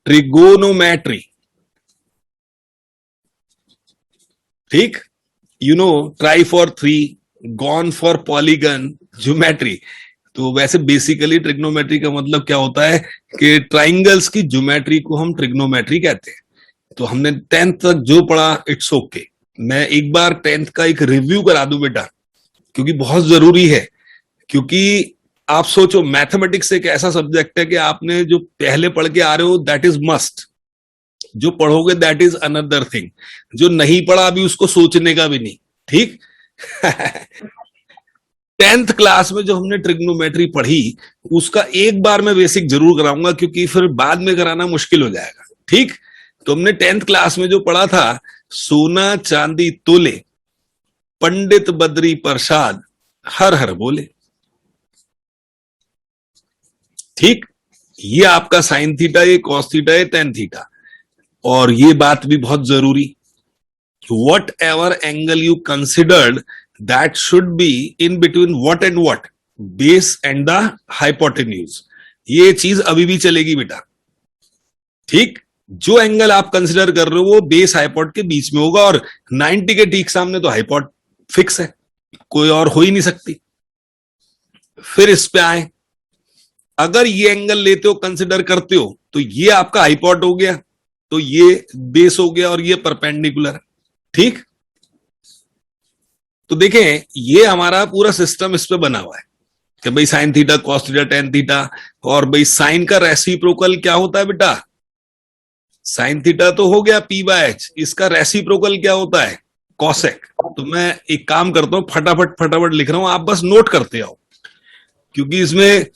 Trigonometry, ठीक, you know, try for three, gone for polygon, geometry. तो वैसे basically trigonometry का मतलब क्या होता है कि ट्राइंगल्स की ज्योमेट्री को हम ट्रिग्नोमेट्री कहते हैं। तो हमने 10th तक जो पढ़ा, इट्स ओके। मैं एक बार 10th का एक रिव्यू करा दूं बेटा, क्योंकि बहुत जरूरी है। क्योंकि आप सोचो, मैथमेटिक्स एक ऐसा सब्जेक्ट है कि आपने जो पहले पढ़ के आ रहे हो दैट इज मस्ट, जो पढ़ोगे दैट इज अनदर थिंग, जो नहीं पढ़ा अभी उसको सोचने का भी नहीं, ठीक। 10th क्लास में जो हमने ट्रिग्नोमेट्री पढ़ी उसका एक बार मैं बेसिक जरूर कराऊंगा, क्योंकि फिर बाद में कराना मुश्किल हो जाएगा, ठीक। तो हमने 10th क्लास में जो पढ़ा था, सोना चांदी तोले, पंडित बद्री प्रसाद, हर हर बोले, ठीक। ये आपका साइन थीटा, ये कॉस थीटा, ये टेन थीटा। और ये बात भी बहुत जरूरी, what ever angle you considered that should be in between what and what, base and the hypotenuse. ये चीज अभी भी चलेगी बेटा, ठीक। जो एंगल आप कंसिडर कर रहे हो वो बेस हाइपोट के बीच में होगा, और 90 के ठीक सामने तो हाइपोट फिक्स है, कोई और हो ही नहीं सकती। फिर इस पे आए, अगर ये एंगल लेते हो, कंसिडर करते हो, तो ये आपका हाइपोट हो गया, तो ये बेस हो गया, और ये परपेंडिकुलर, ठीक। तो देखें, ये हमारा पूरा सिस्टम इस पे बना हुआ है कि भाई sine theta, cos theta, tan theta. और भाई साइन का रेसिप्रोकल क्या होता है बेटा, साइन थीटा तो हो गया पी बाय एच, इसका रेसिप्रोकल क्या होता है, कॉसेक। तो मैं एक काम करता हूं, फटाफट फटाफट लिख रहा हूं, आप बस नोट करते आओ, क्योंकि इसमें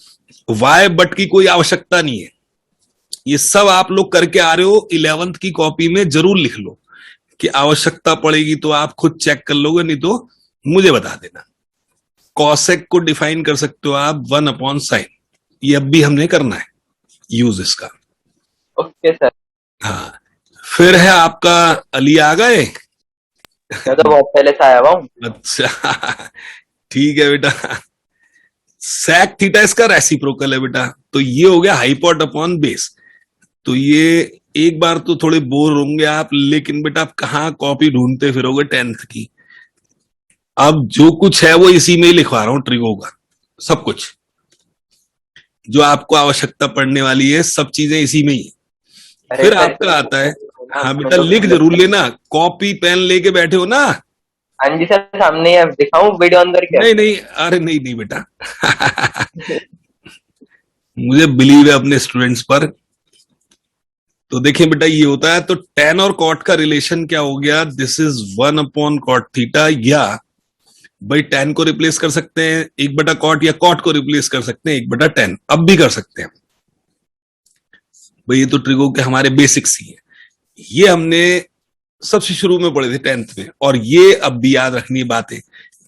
वाई बट की कोई आवश्यकता नहीं है। ये सब आप लोग करके आ रहे हो, 11th की कॉपी में जरूर लिख लो, कि आवश्यकता पड़ेगी तो आप खुद चेक कर लोगे, नहीं तो मुझे बता देना। कॉसेक को डिफाइन कर सकते हो आप 1/sin, ये अब भी हमने करना है यूज इसका। Okay sir. हाँ, फिर है आपका, अली आ गए? मैं तो बहुत पहले से आया हुआ हूँ। अच्छा, ठीक है बेटा। sec थीटा इसका रेसिप्रोकल है बेटा, तो ये हो गया हाइपोट अपॉन बेस। तो ये एक बार तो थोड़े बोर होंगे आप, लेकिन बेटा आप कहाँ कॉपी ढूंढते फिरोगे 10th की। अब जो कुछ है वो इसी में ही लिखवा रहा हूं, ट्रिगो का सब कुछ जो आपको आवश्यकता पड़ने वाली है, सब चीजें इसी में ही। फिर आपका आता है, हाँ बेटा लिख जरूर लेना, कॉपी पेन लेके बैठे हो ना? हाँ जी सर, सामने है, दिखाऊं वीडियो अंदर क्या? नहीं नहीं, अरे नहीं नहीं बेटा। मुझे बिलीव है अपने स्टूडेंट्स पर। तो देखिए बेटा, ये होता है, तो टेन और कॉट का रिलेशन क्या हो गया, दिस इज 1/cot थीटा, या भाई टेन को रिप्लेस कर सकते हैं 1/cot, या कॉट को रिप्लेस कर सकते हैं 1/10, अब भी कर सकते हैं भाई। ये तो ट्रिगो के हमारे बेसिक्स ही है, ये हमने सबसे शुरू में पढ़े थे 10th में। और ये अब भी याद रखनी बात है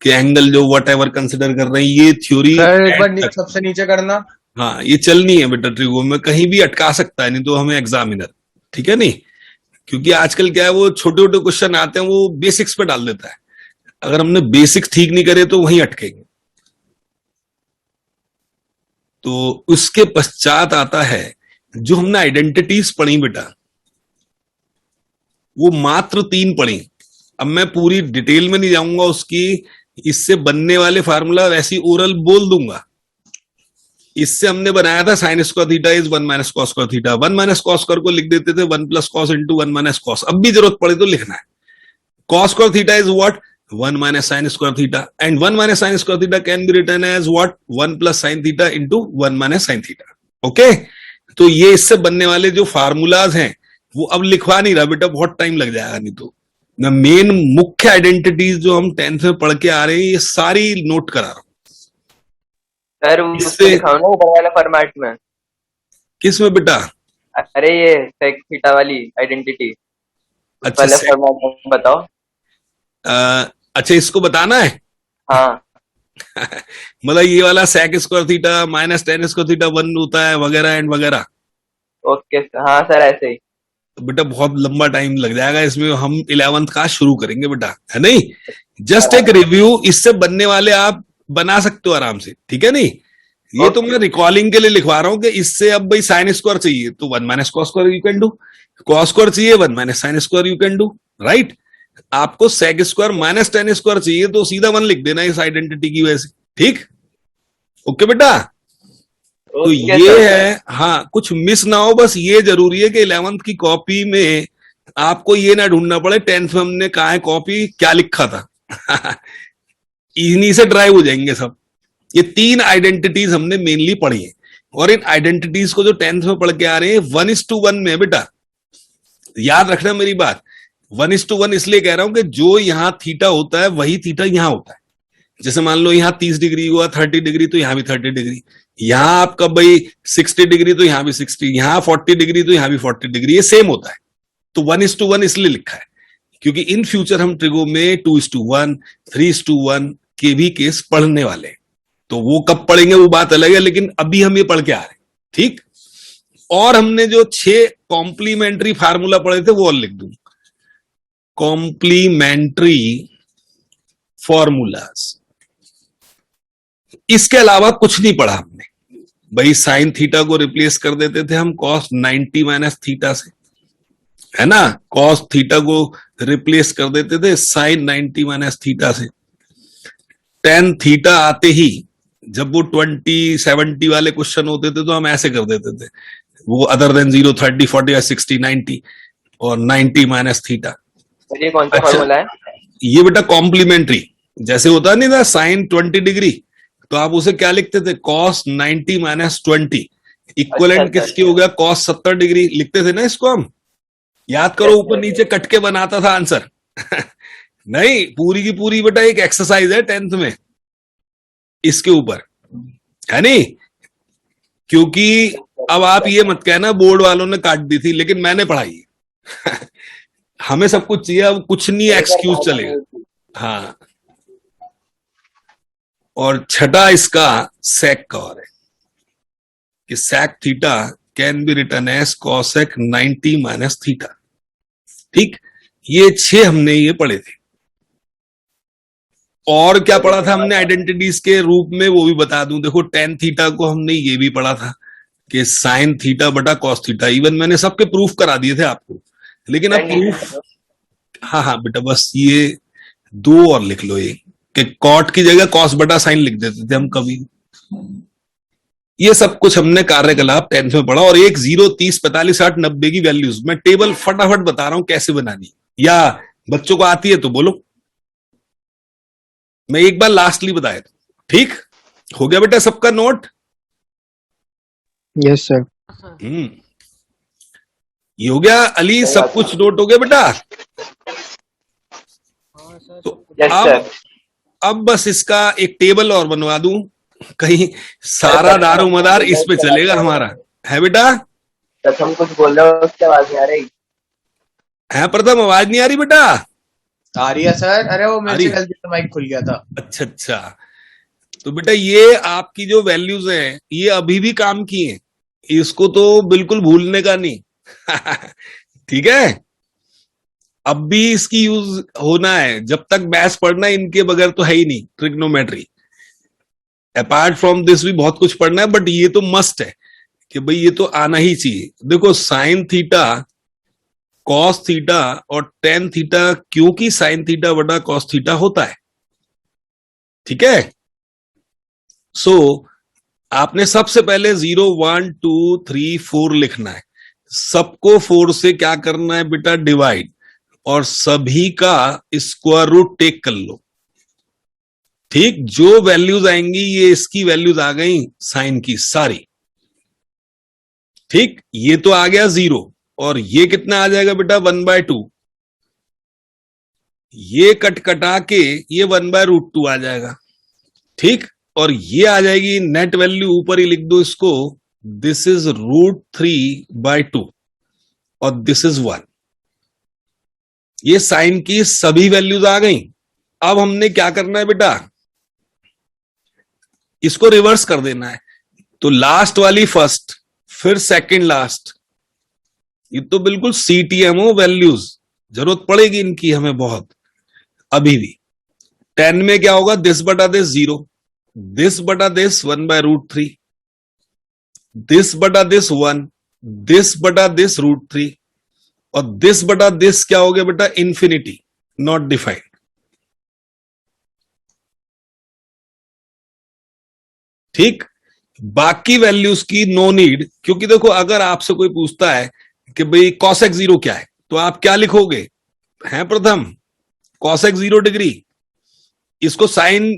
कि एंगल जो वट एवर कंसिडर कर रहे हैं, ये थ्योरी एक बार सबसे नीचे करना। हाँ, ये चलनी है बेटा, ट्रिगो में कहीं भी अटका सकता है, नहीं तो हमें एग्जामिनर, ठीक है नहीं। क्योंकि आजकल क्या है, वो छोटे छोटे क्वेश्चन आते हैं, वो बेसिक्स पे डाल देता है, अगर हमने बेसिक्स ठीक नहीं करे तो वहीं अटकेंगे। तो उसके पश्चात आता है जो हमने आइडेंटिटीज पढ़ी बेटा, वो मात्र 3 पढ़ी। अब मैं पूरी डिटेल में नहीं जाऊंगा उसकी, इससे बनने वाले फार्मूला वैसी ओरल बोल दूंगा। इससे हमने बनाया था sine square theta is 1 - cos square theta, 1 - cos square को लिख देते थे 1 + cos × 1 - cos। अब भी जरूरत पड़े तो लिखना है, cos square theta is what, 1 - sin square theta, and 1 - sin square theta can be written as what, 1 + sin theta × 1 - sin theta. Okay, तो ये इससे बनने वाले जो फार्मूलाज हैं वो अब लिखवा नहीं रहा बेटा, बहुत टाइम लग जाएगा, नहीं तो मैं मेन मुख्य आइडेंटिटीज जो हम 10th में पढ़ के आ रहे हैं ये सारी नोट करा रहा हूं। सर उसको दिखाओ ना ऊपर वाला फॉर्मेट में। किस में बेटा? अरे ये sec थीटा वाली आइडेंटिटी, अच्छा, वाले फॉर्मेट में बताओ। अच्छा, इसको बताना है। हाँ। मतलब ये वाला sec square theta -tan square theta 1 होता है, वगैरह एंड वगैरह। ओके हाँ सर, ऐसे ही। तो बेटा बहुत लंबा टाइम लग जाएगा इसमें, हम 11th का शुरू करेंगे बेटा, है नहीं। जस्ट एक रिव्यू, इससे बनने वाले आप बना सकते हो आराम से, ठीक है नहीं। ये तो मैं रिकॉलिंग के लिए लिखवा रहा हूं कि इससे अब भाई साइन स्क्वायर चाहिए तो 1 minus cos square you can do, cos square चाहिए 1 minus sine square you can do, right. आपको sec square minus ten square चाहिए तो सीधा 1 लिख देना इस आइडेंटिटी की वजह से, ठीक। ओके बेटा, तो ये है, हाँ कुछ मिस ना हो, बस ये जरूरी है कि 11th की कॉपी में आपको ये ना ढूंढना पड़े 10th में हमने कहा है कॉपी क्या लिखा था। इन्हीं से ड्राइव हो जाएंगे सब। ये 3 आइडेंटिटीज हमने मेनली पढ़ी है, और इन आइडेंटिटीज को जो 10th में पढ़ के आ रहे हैं 1:1 में बेटा, याद रखना मेरी बात। 1:1 इसलिए कह रहा हूं कि जो यहां थीटा होता है वही थीटा यहां होता है। जैसे मान लो यहां 30 डिग्री हुआ 30 डिग्री तो यहां भी 30 डिग्री, यहां आपका भाई 60 डिग्री तो यहां भी 60, यहां 40 डिग्री तो यहां भी 40 डिग्री, ये सेम होता है। तो 1:1 इसलिए लिखा है क्योंकि इन फ्यूचर हम ट्रिगो में 2:1, 3:1 के भी केस पढ़ने वाले हैं। तो वो कब पढ़ेंगे वो बात अलग है, लेकिन अभी हम ये पढ़ के आ रहे हैं, ठीक। और हमने जो 6 कॉम्प्लीमेंट्री फार्मूला पढ़े थे वो और लिख दूं, कॉम्प्लीमेंट्री फॉर्मूलाज। इसके अलावा कुछ नहीं पढ़ा हमने। भाई साइन थीटा को रिप्लेस कर देते थे हम कॉस 90 माइनस थीटा से, है ना। कॉस थीटा को रिप्लेस कर देते थे साइन 90 माइनस थीटा से। टेन थीटा आते ही जब वो 20, 70 वाले क्वेश्चन होते थे तो हम ऐसे कर देते थे, वो अदर देन 0, 30, 40 या 60, 90 और 90 माइनस थीटा। ये कौन सा फॉर्मूला है? ये बेटा कॉम्प्लीमेंट्री, जैसे होता नहीं था साइन 20 डिग्री तो आप उसे क्या लिखते थे, कॉस 90 माइनस 20 इक्वलेंट किसकी हो गया, कॉस 70 डिग्री लिखते थे ना इसको हम। याद करो, ऊपर नीचे कट के बनाता था आंसर। नहीं, पूरी की पूरी बेटा एक एक्सरसाइज है 10th में इसके ऊपर, है नहीं। क्योंकि अब आप ये मत कहना बोर्ड वालों ने काट दी थी, लेकिन मैंने पढ़ाई है। हमें सब कुछ चाहिए, अब कुछ नहीं एक्सक्यूज चलेगा। हाँ, और छठा इसका सेक का और है कि sec theta can be written as cosec 90 minus theta, ठीक। ये 6 हमने ये पढ़े थे। और क्या पढ़ा था हमने आइडेंटिटीज के रूप में, वो भी बता दूं। देखो टेन थीटा को हमने ये भी पढ़ा था कि साइन थीटा बटा कॉस थीटा। इवन मैंने सबके प्रूफ करा दिए थे आपको, लेकिन अब प्रूफ, हाँ हाँ बेटा बस ये 2 और लिख लो, ये कि कॉट की जगह कॉस बटा साइन लिख देते थे हम कभी। ये सब कुछ हमने कार्यकलाप 10th में पढ़ा। और 1, 0, 30, 45, 60, 90 की वैल्यूज मैं टेबल फटाफट बता रहा हूं कैसे बनानी, या बच्चों को आती है तो बोलो। मैं एक बार लास्टली बताया था, ठीक। हो गया बेटा सबका नोट? Yes sir. ये हो गया अली, सब कुछ नोट हो गया बेटा? तो अब बस इसका एक टेबल और बनवा दूं, कहीं सारा दारो मदार इस पे चलेगा हमारा, है बेटा? प्रथम कुछ बोल रहे हो, उसकी आवाज नहीं आ रही है प्रथम, आवाज नहीं आ रही बेटा? आ रही है सर। अरे वो मेरे से गलती से माइक खुल गया था। अच्छा अच्छा, तो बेटा ये आपकी जो वैल्यूज हैं ये अभी भी काम की हैं, इसको तो बिल्कुल भूलने का नहीं। ठीक है, अब भी इसकी यूज होना है, जब तक मैथ्स पढ़ना है इनके बगैर तो है ही नहीं। ट्रिग्नोमेट्री अपार्ट फ्रॉम दिस भी बहुत कुछ पढ़ना है, बट ये तो मस्ट है कि भाई ये तो आना ही चाहिए। देखो साइन थीटा, कॉस थीटा और टेन थीटा, क्योंकि साइन थीटा बटा कॉस थीटा होता है, ठीक है। सो आपने सबसे पहले 0, 1, 2, 3, 4 लिखना है। सबको 4 से क्या करना है बेटा, डिवाइड, और सभी का स्क्वायर रूट टेक कर लो, ठीक। जो वैल्यूज आएंगी ये इसकी वैल्यूज आ गई साइन की सारी, ठीक। ये तो आ गया 0, और ये कितना आ जाएगा बेटा 1/2। ये कट कटा के ये 1/√2 आ जाएगा, ठीक। और ये आ जाएगी नेट वैल्यू, ऊपर ही लिख दो इसको, दिस इज √3/2 और दिस इज 1। ये साइन की सभी वैल्यूज आ गई। अब हमने क्या करना है बेटा, इसको रिवर्स कर देना है। तो लास्ट वाली फर्स्ट, फिर सेकंड लास्ट, ये तो बिल्कुल CTMO वैल्यूज, जरूरत पड़ेगी इनकी हमें बहुत अभी भी। 10 में क्या होगा, दिस बटा दिस 0, दिस बटा दिस 1/√3, दिस बटा दिस 1, दिस बटा दिस √3, और दिस बटा दिस क्या हो गया बेटा, इंफिनिटी, नॉट डिफाइंड। ठीक, बाकी वैल्यूज की नो नीड, क्योंकि देखो अगर आपसे कोई पूछता है कि भाई cosec 0 क्या है, तो आप क्या लिखोगे, है प्रथम cosec 0 डिग्री, इसको साइन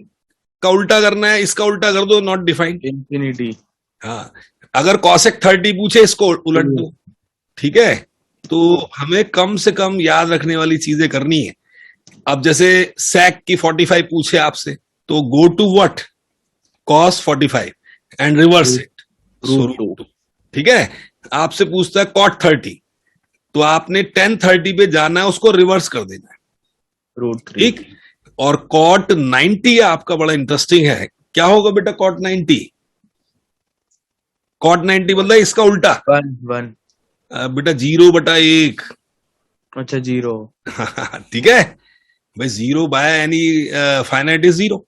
का उल्टा करना है, इसका उल्टा कर दो, नॉट डिफाइंड, इंफिनिटी। हाँ। अगर cosec 30 पूछे, इसको उलट दो, ठीक है। तो हमें कम से कम याद रखने वाली चीजें करनी है। अब जैसे sec की 45 पूछे आपसे, तो go to what, cos 45 and reverse it, √2। ठीक है। आपसे पूछता है cot 30, तो आपने tan 30 पे जाना है, उसको रिवर्स कर देना है, √3। ठीक। और cot 90 आपका बड़ा इंटरेस्टिंग है, क्या होगा बेटा cot 90, cot 90 मतलब इसका उल्टा, 1 बेटा 0/1, अच्छा 0। ठीक है भाई, 0 by any finite is 0,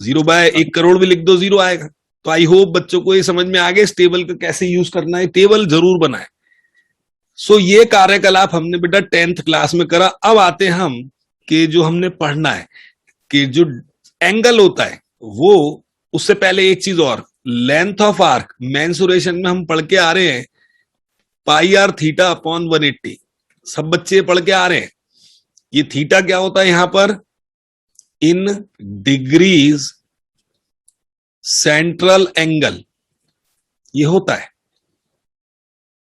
0 by 1 crore भी लिख दो 0 आएगा। तो आई होप बच्चों को ये समझ में आ गया इस टेबल का कैसे यूज करना है, टेबल जरूर बनाए। सो ये कार्यकलाप हमने बेटा 10th क्लास में करा। अब आते हैं हम कि जो हमने पढ़ना है कि जो एंगल होता है वो, उससे पहले एक चीज और, लेंथ ऑफ आर्क मेंसुरेशन में हम पढ़ के आ रहे हैं πr थीटा अपॉन 180, सब बच्चे पढ़ के आ रहे हैं। ये थीटा क्या होता है यहां पर, इन डिग्रीज सेंट्रल एंगल, ये होता है।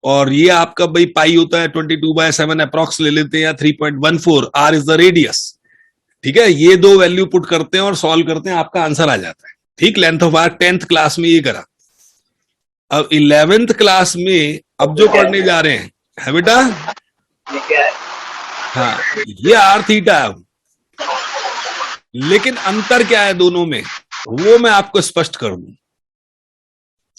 और ये आपका भाई पाई होता है 22/7 अप्रॉक्स ले लेते हैं, या 3.14, आर इज द रेडियस, ठीक है। ये दो वैल्यू पुट करते हैं और सॉल्व करते हैं, आपका आंसर आ जाता है, ठीक। Length of arc 10th class में ये करा। अब 11th क्लास में अब जो पढ़ने जा रहे हैं, है बेटा, हाँ, ये आर थीटा है। लेकिन अंतर क्या है दोनों में, वो मैं आपको स्पष्ट कर दूं।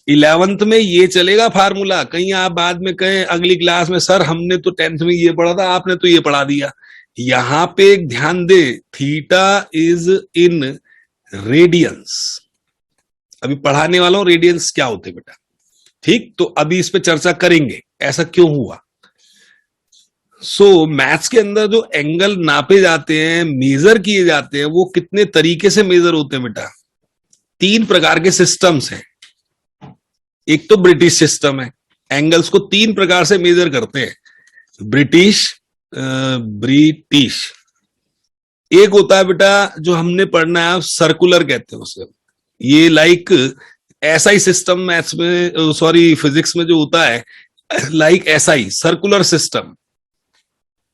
11th में ये चलेगा फार्मूला, कहीं आप बाद में कहें अगली क्लास में सर हमने तो 10th में ये पढ़ा था, आपने तो ये पढ़ा दिया। यहां पे एक ध्यान दे, थीटा इज इन रेडियंस। अभी पढ़ाने वाला हूं रेडियंस क्या होते बेटा, ठीक। तो अभी इस पे चर्चा करेंगे ऐसा क्यों हुआ। मैथ्स के अंदर जो एंगल नापे जाते हैं, मेजर किए जाते हैं, वो कितने तरीके से मेजर होते हैं बेटा, 3 प्रकार के सिस्टम्स हैं। एक तो ब्रिटिश सिस्टम है, एंगल्स को 3 प्रकार से मेजर करते हैं। ब्रिटिश एक होता है बेटा जो हमने पढ़ना है, सर्कुलर कहते हैं उसे। ये लाइक ऐसा ही सिस्टम मैथ्स में, सॉरी फिजिक्स में जो होता है, लाइक ऐसा ही सर्कुलर सिस्टम,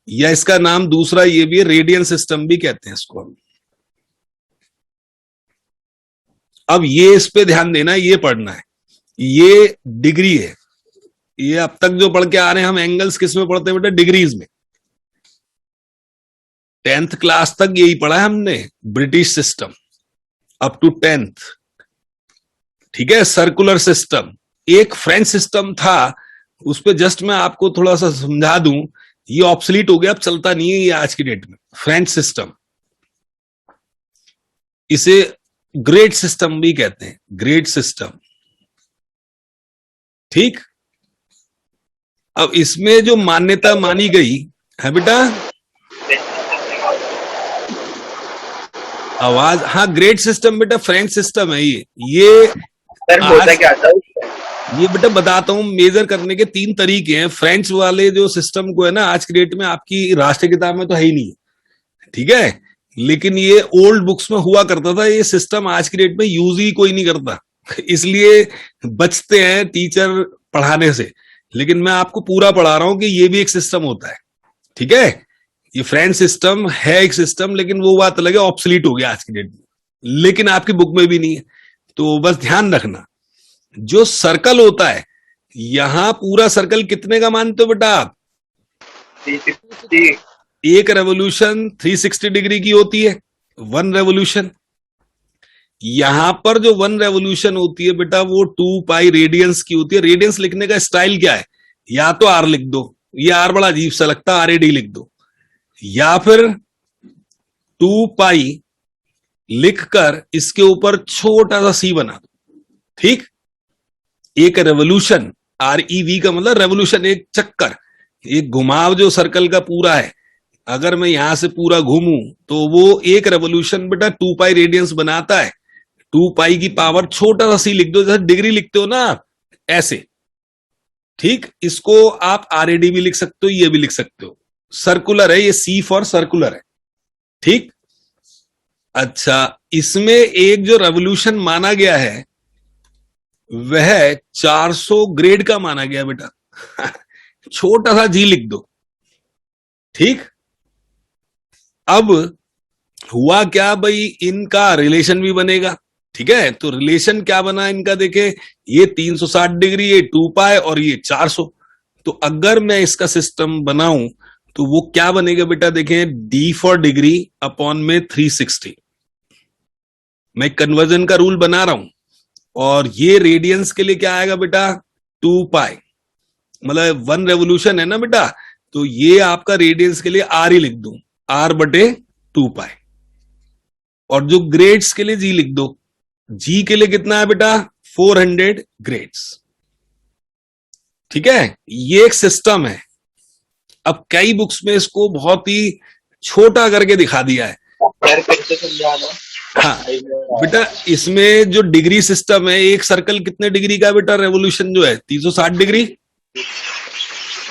या इसका नाम दूसरा ये भी है, रेडियन सिस्टम भी कहते हैं इसको हम। अब ये इस पे ध्यान देना है, ये पढ़ना है। ये डिग्री है, ये अब तक जो पढ़ के आ रहे हैं हम एंगल्स किस में पढ़ते हैं बेटा, डिग्रीज में। 10th क्लास तक यही पढ़ा है हमने, British system up to 10th, ठीक है। सर्कुलर सिस्टम, एक फ्रेंच सिस्टम था, उस पर जस्ट मैं आपको थोड़ा सा समझा दूं, ये ऑब्सलीट हो गया, अब चलता नहीं है ये आज की डेट में। फ्रेंच सिस्टम, इसे ग्रेड सिस्टम भी कहते हैं, ग्रेड सिस्टम, ठीक। अब इसमें जो मान्यता मानी गई है बेटा, आवाज, हाँ, ग्रेड सिस्टम बेटा फ्रेंच सिस्टम है ये सर होता क्या था ये बेटा बताता हूं, मेजर करने के 3 तरीके हैं। फ्रेंच वाले जो सिस्टम को है ना, आज की डेट में आपकी राष्ट्रीय किताब में तो है ही नहीं, ठीक है। लेकिन ये ओल्ड बुक्स में हुआ करता था, ये सिस्टम आज की डेट में यूज ही कोई नहीं करता, इसलिए बचते हैं टीचर पढ़ाने से। लेकिन मैं आपको पूरा पढ़ा रहा हूं कि ये भी एक सिस्टम होता है, ठीक है। ये फ्रेंच सिस्टम है एक सिस्टम, लेकिन वो बात अलग है, ऑब्सलीट हो गया आज की डेट में, लेकिन आपकी बुक में भी नहीं है। तो बस ध्यान रखना, जो सर्कल होता है, यहां पूरा सर्कल कितने का मानते हो बेटा आप, 360। एक रेवोल्यूशन 360 डिग्री की होती है, 1 रेवोल्यूशन। यहां पर जो 1 रेवोल्यूशन होती है बेटा, वो 2 पाई रेडियंस की होती है। रेडियंस लिखने का स्टाइल क्या है, या तो आर लिख दो, ये आर बड़ा अजीब सा लगता है, RAD लिख दो, या फिर 2 पाई लिखकर इसके ऊपर छोटा सा सी बना दो, ठीक। एक रेवोल्यूशन, REV का मतलब रेवोल्यूशन, एक चक्कर, एक घुमाव जो सर्कल का पूरा है, अगर मैं यहां से पूरा घूमूं तो वो एक रेवोल्यूशन बेटा 2 पाई रेडियंस बनाता है। 2 पाई की पावर छोटा सा सी लिख दो, जैसे डिग्री लिखते हो ना आप, ऐसे। ठीक, इसको आप RAD भी लिख सकते हो, ये भी लिख सकते हो। सर्कुलर है ये, C फॉर सर्कुलर है। ठीक, अच्छा, इसमें एक जो रेवोल्यूशन माना गया है वह 400 ग्रेड का माना गया बेटा। छोटा सा G लिख दो। ठीक, अब हुआ क्या भाई, इनका रिलेशन भी बनेगा। ठीक है, तो रिलेशन क्या बना इनका, देखे, ये 360 डिग्री, ये 2 पाई और ये 400। तो अगर मैं इसका सिस्टम बनाऊं तो वो क्या बनेगा बेटा, देखें, D फॉर डिग्री अपॉन में 360। मैं कन्वर्जन का रूल बना रहा हूं, और ये रेडियंस के लिए क्या आएगा बेटा, 2 पाई, मतलब 1 रेवोल्यूशन है ना बेटा, तो ये आपका रेडियंस के लिए R ही लिख दूं, R बटे 2 पाई। और जो ग्रेड्स के लिए G लिख दो। G के लिए कितना है बेटा, 400 ग्रेड्स। ठीक है, ये एक सिस्टम है। अब कई बुक्स में इसको बहुत ही छोटा करके दिखा दिया है। हाँ बेटा, इसमें जो डिग्री सिस्टम है, एक सर्कल कितने डिग्री का है बेटा, रेवोल्यूशन जो है 360 डिग्री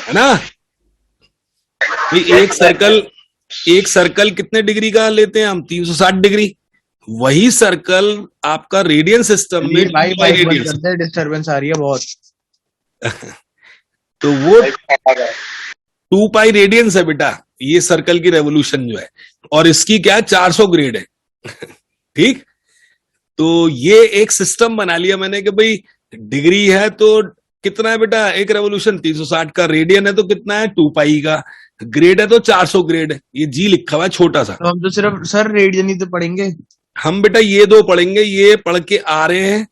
है ना। एक सर्कल कितने डिग्री का लेते हैं हम, 360 डिग्री। वही सर्कल आपका रेडियन सिस्टम में भाई रेडियंस करते हैं, डिस्टरबेंस आ रही है बहुत। तो वो 2 पाई रेडियंस है बेटा, ये सर्कल की रेवोल्यूशन जो है, और इसकी क्या है, 400 ग्रेड है। ठीक, तो ये एक सिस्टम बना लिया मैंने कि भाई डिग्री है तो कितना है बेटा, एक रेवोल्यूशन 360 का, रेडियन है तो कितना है, 2 पाई का, ग्रेड है तो 400 ग्रेड है। ये G लिखा हुआ है छोटा सा। तो हम तो सिर्फ सर रेडियन ही तो पढ़ेंगे। हम बेटा ये 2 पढ़ेंगे, ये पढ़ के आ रहे हैं,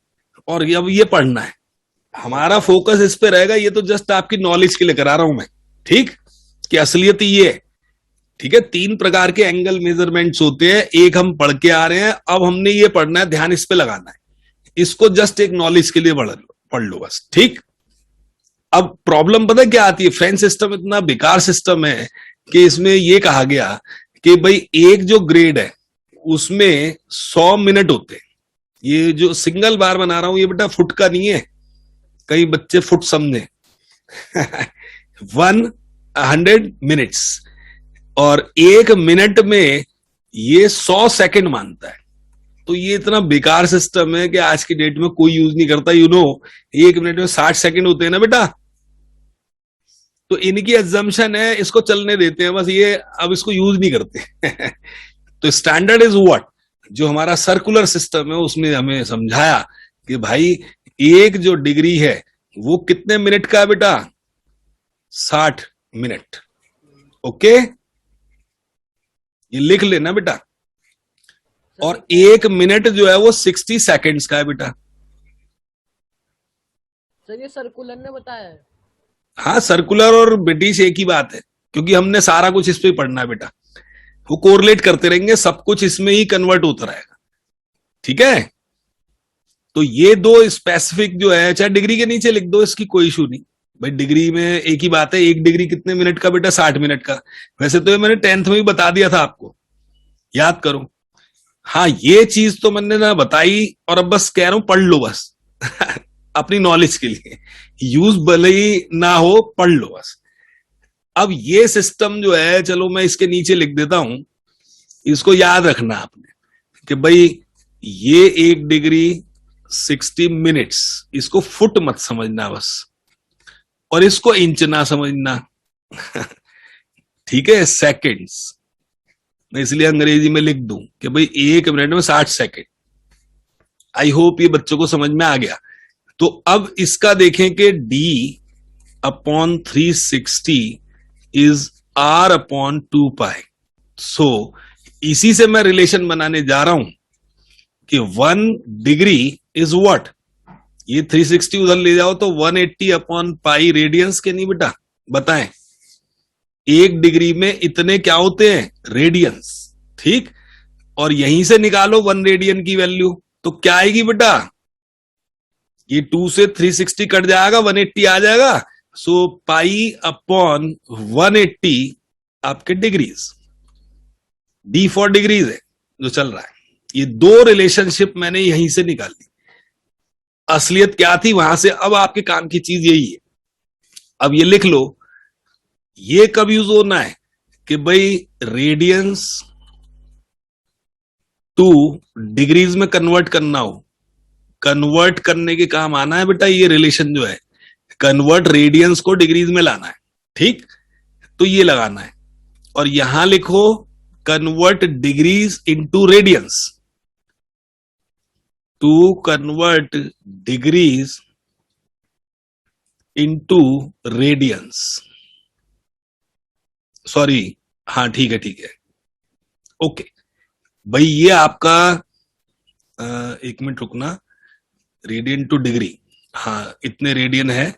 और अब ये पढ़ना है। हमारा फोकस इस पे रहेगा, ये तो जस्ट आपकी नॉलेज के लिए करा रहा हूं मैं। ठीक, कि असलियत ये है। ठीक है, 3 प्रकार के एंगल मेजरमेंट्स होते हैं, एक हम पढ़ के आ रहे हैं, अब हमने ये पढ़ना है, ध्यान इस पे लगाना है। इसको जस्ट एक नॉलेज के लिए पढ़ लो बस। ठीक, अब प्रॉब्लम पता क्या आती है, फ्रेंच सिस्टम इतना बेकार सिस्टम है कि इसमें ये कहा गया कि भाई एक जो ग्रेड है उसमें 100 मिनट होते हैं। ये जो सिंगल बार बना रहा हूं ये बेटा फुट का नहीं है, कई बच्चे फुट समझे। 100 मिनट्स, और 1 मिनट में ये 100 सेकंड मानता है। तो ये इतना बेकार सिस्टम है कि आज की डेट में कोई यूज नहीं करता। 1 मिनट में 60 सेकंड होते हैं ना बेटा, तो इनकी एग्जम्पशन है, इसको चलने देते हैं बस, ये अब इसको यूज नहीं करते। तो स्टैंडर्ड इज व्हाट, जो हमारा सर्कुलर सिस्टम है उसमें हमें समझाया कि भाई एक जो डिग्री है वो कितने मिनट का है बेटा, 60 मिनट। ओके, ये लिख लेना बेटा। और 1 मिनट जो है वो 60 सेकंड्स का है बेटा। सर ये सर्कुलर ने बताया है। हाँ, सर्कुलर और ब्रिटिश एक ही बात है, क्योंकि हमने सारा कुछ इस पे पढ़ना है बेटा। वो कोरिलेट करते रहेंगे, सब कुछ इसमें ही कन्वर्ट होता रहेगा। ठीक है, तो ये 2 स्पेसिफिक जो है, चाहे डिग्री के नीचे लिख दो, इसकी कोई इशू नहीं भाई। डिग्री में एक ही बात है, 1 डिग्री कितने मिनट का बेटा, 60 मिनट का। वैसे तो ये मैंने 10th में ही बता दिया था आपको, याद करो। हाँ, ये चीज तो मैंने ना बताई, और अब बस कह रहा हूं पढ़ लो बस। अपनी नॉलेज के लिए, यूज भले ही ना हो, पढ़ लो बस। अब ये सिस्टम जो है, चलो मैं इसके नीचे लिख देता हूं, इसको याद रखना आपने कि भाई ये 1 डिग्री 60 मिनट्स, इसको फुट मत समझना बस, और इसको इंच ना समझना। ठीक है, सेकंड्स, मैं इसलिए अंग्रेजी में लिख दूं कि भाई 1 मिनट में 60 सेकंड। आई होप ये बच्चों को समझ में आ गया। तो अब इसका देखें कि D upon 360 is R upon 2 पाई। सो इसी से मैं रिलेशन बनाने जा रहा हूं कि 1 डिग्री इज व्हाट, ये 360 उधर ले जाओ तो 180 अपॉन पाई रेडियंस के नहीं बेटा, बताएं 1 डिग्री में इतने क्या होते हैं, रेडियंस। ठीक, और यहीं से निकालो 1 रेडियन की वैल्यू, तो क्या आएगी बेटा, ये 2 से 360 कट जाएगा, 180 आ जाएगा। सो पाई अपॉन 180 आपके डिग्रीज, डी फॉर डिग्रीज है जो चल रहा है। ये दो रिलेशनशिप मैंने यहीं से निकाल ली। असलियत क्या थी वहां से, अब आपके काम की चीज यही है। अब ये लिख लो, ये कब यूज होना है कि भाई रेडियंस टू डिग्रीज में कन्वर्ट करना हो। कन्वर्ट करने के काम आना है बेटा ये रिलेशन जो है, कन्वर्ट रेडियंस को डिग्रीज में लाना है, ठीक। तो ये लगाना है, और यहां लिखो convert degrees into radians, to convert degrees into radians. Sorry, हाँ ठीक है, ओके भाई। ये आपका एक मिनट रुकना, रेडियन टू डिग्री, हाँ इतने रेडियन है।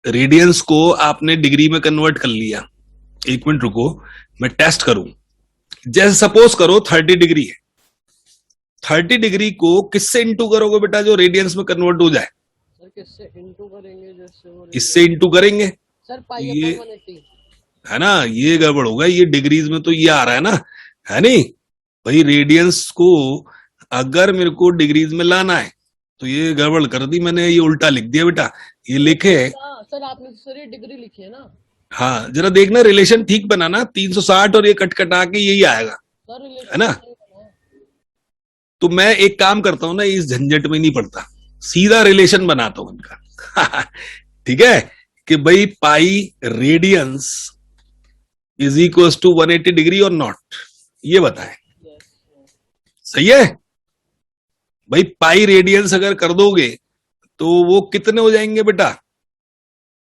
रेडियंस को आपने डिग्री में कन्वर्ट कर लिया। एक मिनट रुको, मैं टेस्ट करूं। जैसे सपोज करो 30 डिग्री है, 30 डिग्री को किससे इंटू करोगे बेटा जो रेडियंस में कन्वर्ट हो जाए? सर किससे इंटू करेंगे? जैसे वो इससे इंटू करेंगे। सर पाई ये अपॉन 180 है ना, ये गड़बड़ होगा। ये डिग्रीज में तो ये आ रहा है ना, है नहीं भाई। रेडियंस को अगर मेरे को डिग्रीज में लाना है तो ये गड़बड़ कर दी मैंने, ये उल्टा लिख दिया बेटा। ये लिखे, सर आपने तो सर ये डिग्री लिखी है ना? हाँ जरा देखना रिलेशन ठीक बनाना, 360 और ये कट कटा के यही आएगा, सर है ना। तो मैं एक काम करता हूं ना, इस झंझट में नहीं पड़ता, सीधा रिलेशन बनाता हूं इनका ठीक है, कि भाई pi radians is equal to 180 degree और नॉट, ये बताएं। सही है भाई। पाई रेडियंस अगर कर दोगे तो वो कितने हो जाएंगे बेटा?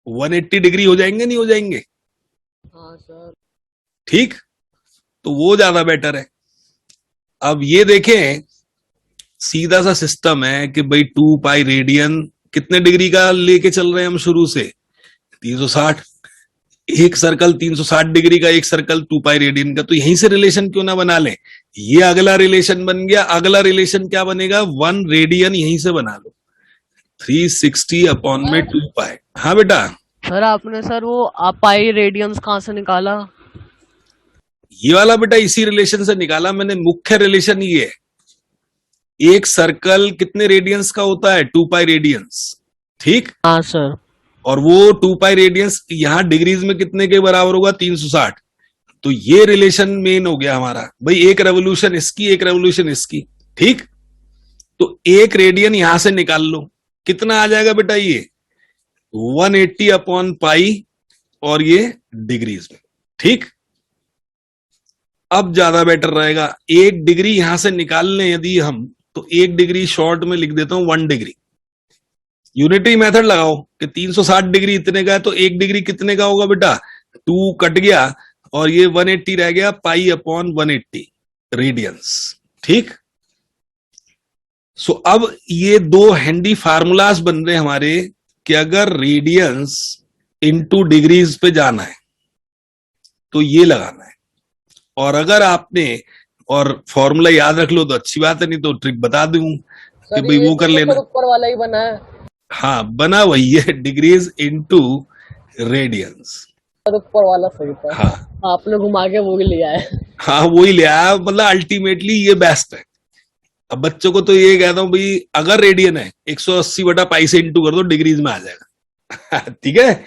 180 डिग्री हो जाएंगे, नहीं हो जाएंगे? हाँ सर। ठीक, तो वो ज्यादा बेटर है। अब ये देखें, सीधा सा सिस्टम है कि भाई 2 पाई रेडियन कितने डिग्री का लेके चल रहे हैं हम शुरू से? 360। एक सर्कल 360 डिग्री का, एक सर्कल 2 पाई रेडियन का। तो यहीं से रिलेशन क्यों ना बना लें। ये अगला रिलेशन बन गया। अगला रिलेशन क्या बनेगा? 1 रेडियन यहीं से बना लो, 360 अपॉन में 2 पाई। हाँ बेटा। सर आपने सर वो आप पाई रेडियंस कहाँ से निकाला? ये वाला बेटा इसी रिलेशन से निकाला मैंने। मुख्य रिलेशन ये है, एक सर्कल कितने रेडियंस का होता है? 2 पाई रेडियंस, ठीक। हाँ सर। और वो 2 पाई रेडियंस यहां डिग्रीज में कितने के बराबर होगा? 360। तो ये रिलेशन मेन हो गया हमारा भाई। एक रेवोल्यूशन इसकी, एक रेवोल्यूशन इसकी, ठीक। तो एक रेडियन यहां से निकाल लो, कितना आ जाएगा बेटा? ये 180 अपॉन पाई, और ये डिग्रीज में, ठीक। अब ज्यादा बेटर रहेगा, 1 डिग्री यहां से निकाल लें यदि हम, तो 1 डिग्री शॉर्ट में लिख देता हूं 1 डिग्री। यूनिटरी मेथड लगाओ कि 360 डिग्री इतने का है, तो 1 डिग्री कितने का होगा बेटा? 2 कट गया और ये 180 रह गया, पाई अपॉन 180 रेडियंस, ठीक। सो अब ये दो हैंडी फार्मूलाज बन रहे हमारे कि अगर रेडियंस इनटू डिग्रीज पे जाना है तो ये लगाना है। और अगर आपने और फॉर्मूला याद रख लो तो अच्छी बात है, नहीं तो ट्रिक बता दूं कि भाई वो कर लेना। ऊपर वाला ही बना है। हाँ बना वही है, डिग्रीज इनटू रेडियंस। ऊपर वाला सही था। हाँ आपने घुमा के वो भी लिया है। हाँ वही ले आया, मतलब अल्टीमेटली ये बेस्ट है। अब बच्चों को तो ये कहता हूं भाई, अगर रेडियन है 180 बटा पाई से इंटू कर दो, डिग्रीज में आ जाएगा ठीक है।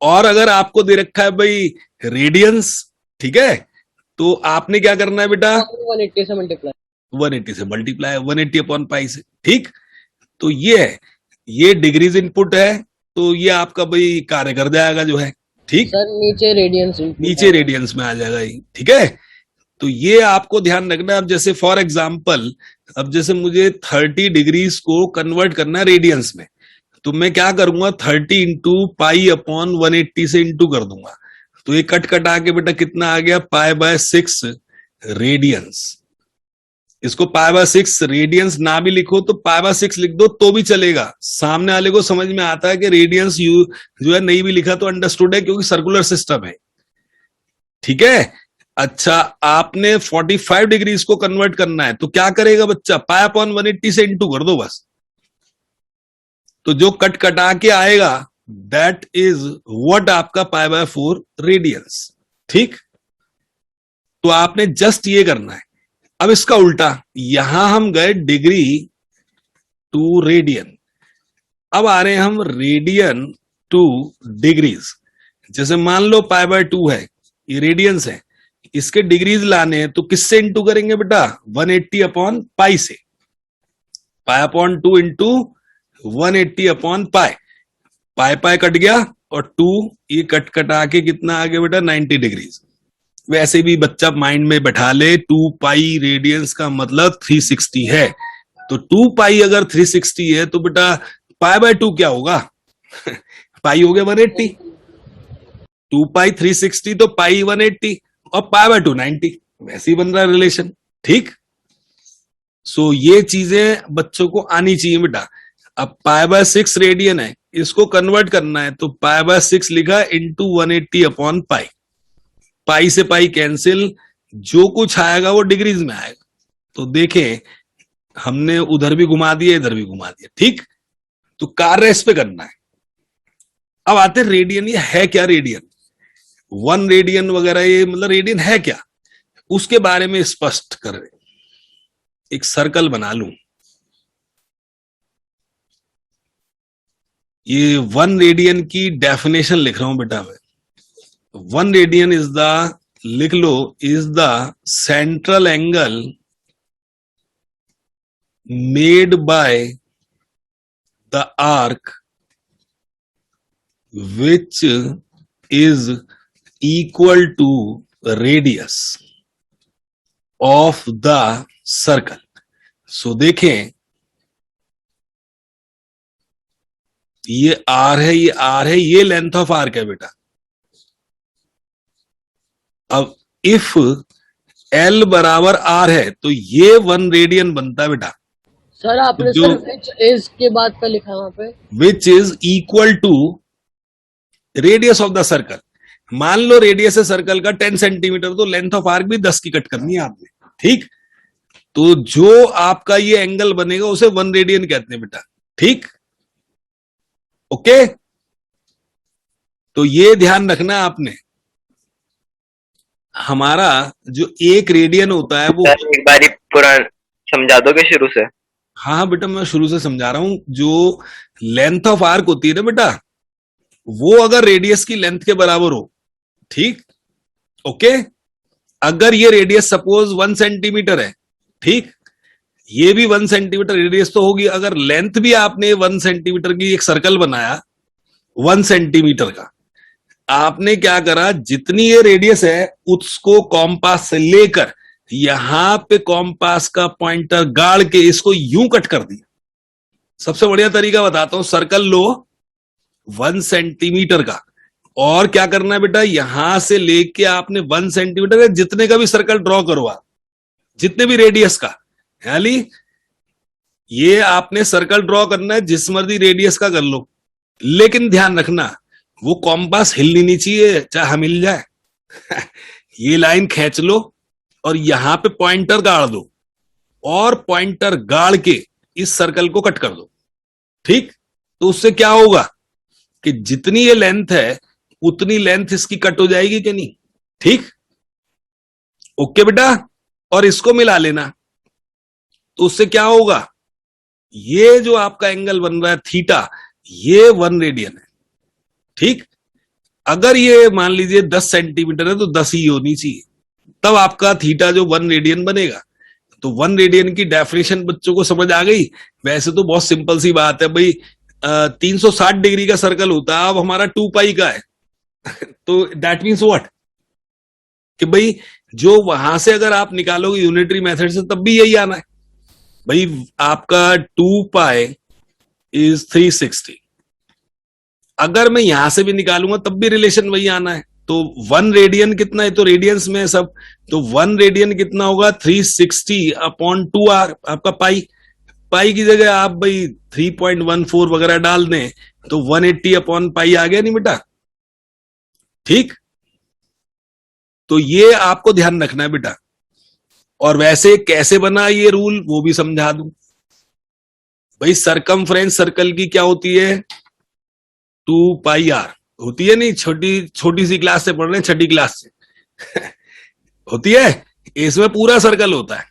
और अगर आपको दे रखा है भाई रेडियंस, ठीक है, तो आपने क्या करना है बेटा? 180 से मल्टीप्लाई, 180 से मल्टीप्लाई, 180 अपॉन पाई से, ठीक। तो ये है, ये डिग्रीज इनपुट है, तो ये आपका भाई कार्य कर जाएगा जो है, ठीक। सर नीचे रेडियंस, नीचे रेडियंस में आ जाएगा ये, ठीक है। तो ये आपको ध्यान रखना। अब जैसे फॉर एग्जांपल, अब जैसे मुझे 30 डिग्रीज को कन्वर्ट करना है रेडियंस में, तो मैं क्या करूंगा? 30 इंटू पाई अपॉन 180 से इंटू कर दूंगा। तो ये कट कटा के बेटा कितना आ गया? Pi by 6 radians. इसको पाई बाय 6 रेडियंस ना भी लिखो तो पाई बाय 6 लिख दो तो भी चलेगा। सामने वाले को समझ में आता है कि रेडियंस यू जो है नहीं भी लिखा तो अंडरस्टूड है, क्योंकि सर्कुलर सिस्टम है, ठीक है। अच्छा, आपने 45 डिग्रीज को कन्वर्ट करना है तो क्या करेगा बच्चा? पाई अपॉन 180 से इंटू कर दो बस, तो जो कट कटा के आएगा दैट इज व्हाट आपका π/4 रेडियंस। ठीक, तो आपने जस्ट ये करना है। अब इसका उल्टा, यहां हम गए डिग्री टू रेडियन, अब आ रहे हैं हम रेडियन टू डिग्रीज। जैसे मान लो π/2 है, ये रेडियंस है, इसके डिग्रीज लाने हैं तो किससे इंटू करेंगे बेटा? 180 अपॉन पाई से, π/2 into 180 upon pi. Pi cut गया और 2 ये कट कटा के कितना आ गया बेटा? 90 डिग्रीज। वैसे भी बच्चा माइंड में बैठा ले, 2 पाई रेडियंस का मतलब 360 है, तो 2 पाई अगर 360 है तो बेटा π/2 क्या होगा? पाई हो गया 180, 2 पाई 360 तो पाई 180 और π/2 90, वैसे ही बन रहा है रिलेशन। ठीक, सो ये चीजें बच्चों को आनी चाहिए बेटा। अब π/6 रेडियन है, इसको कन्वर्ट करना है तो π/6 लिखा इंटू 180 अपॉन पाई। पाई से पाई कैंसिल, जो कुछ आएगा वो डिग्रीज में आएगा। तो देखें, हमने उधर भी घुमा दिया, इधर भी घुमा दिया। ठीक, तो कार्य इस पे करना है। अब आते हैं रेडियन। ये है क्या रेडियन? 1 रेडियन वगैरह, ये मतलब रेडियन है क्या, उसके बारे में स्पष्ट कर रहे। एक सर्कल बना लूं, ये 1 रेडियन की डेफिनेशन लिख रहा हूं बेटा मैं। 1 रेडियन इज द, लिख लो, is the central angle made by the arc which is equal to radius of the circle. So देखें, ये आर है, ये आर है, ये लेंथ ऑफ आर्क है बेटा। अब इफ एल बराबर आर है तो ये 1 रेडियन बनता है बेटा। सर आपने जो सर विच इज के बाद का लिखा है वहां पे, which is equal to radius of the circle. मान लो रेडियस है सर्कल का 10 सेंटीमीटर, तो लेंथ ऑफ आर्क भी 10 की कट करनी है आपने। ठीक, तो जो आपका ये एंगल बनेगा उसे 1 रेडियन कहते हैं बेटा। ठीक, ओके, तो ये ध्यान रखना आपने। हमारा जो 1 रेडियन होता है वो, सर एक बारी पूरा समझा दोगे शुरू से? हाँ बेटा मैं शुरू से समझा रहा हूं। जो लेंथ ऑफ आर्क होती है ना बेटा, वो अगर रेडियस की लेंथ के बराबर हो, ठीक, ओके, अगर ये रेडियस सपोज 1 सेंटीमीटर है, ठीक, ये भी 1 सेंटीमीटर रेडियस तो होगी। अगर लेंथ भी आपने 1 सेंटीमीटर की एक सर्कल बनाया 1 सेंटीमीटर का, आपने क्या करा, जितनी ये रेडियस है उसको कॉम्पास से लेकर यहां पे कॉम्पास का पॉइंटर गाड़ के इसको यूं कट कर दिया। सबसे बढ़िया तरीका बताता हूं, सर्कल लो 1 सेंटीमीटर का, और क्या करना है बेटा, यहां से लेके आपने 1 सेंटीमीटर जितने का भी सर्कल ड्रॉ करो आप, जितने भी रेडियस का, यानी ये आपने सर्कल ड्रॉ करना है जिस मर्जी रेडियस का कर लो, लेकिन ध्यान रखना वो कॉम्पास हिलनी नहीं चाहिए, चाहे हिल जाए। ये लाइन खींच लो और यहां पे पॉइंटर गाड़ दो, और पॉइंटर गाड़ के इस सर्कल को कट कर दो। ठीक, तो उससे क्या होगा कि जितनी ये लेंथ है उतनी लेंथ इसकी कट हो जाएगी कि नहीं? ठीक, ओके बेटा, और इसको मिला लेना, तो उससे क्या होगा, ये जो आपका एंगल बन रहा है थीटा, ये 1 रेडियन है। ठीक, अगर ये मान लीजिए 10 सेंटीमीटर है तो 10 ही होनी चाहिए, तब आपका थीटा जो 1 रेडियन बनेगा। तो 1 रेडियन की डेफिनेशन बच्चों को समझ आ गई। वैसे तो बहुत सिंपल सी बात है भाई, 360 डिग्री का सर्कल होता है, अब हमारा 2 पाई का है। तो दैट मीन्स व्हाट, कि भाई जो वहां से अगर आप निकालोगे यूनिटरी मेथड से तब भी यही आना है भाई, आपका 2 पाई इज 360। अगर मैं यहां से भी निकालूंगा तब भी रिलेशन वही आना है। तो 1 रेडियन कितना है, तो रेडियंस में है सब, तो 1 रेडियन कितना होगा, 360 अपॉन 2r आपका पाई। पाई की जगह आप भाई 3.14 वगैरह डाल दें तो 180 अपॉन पाई आ गया नहीं बेटा। ठीक, तो ये आपको ध्यान रखना है बेटा। और वैसे कैसे बना ये रूल वो भी समझा दूं भाई सरकमफ्रेंस सर्कल की क्या होती है? 2πr होती है, नहीं? छोटी छोटी सी क्लास से पढ़ रहे हैं, छठी क्लास से होती है। इसमें पूरा सर्कल होता है।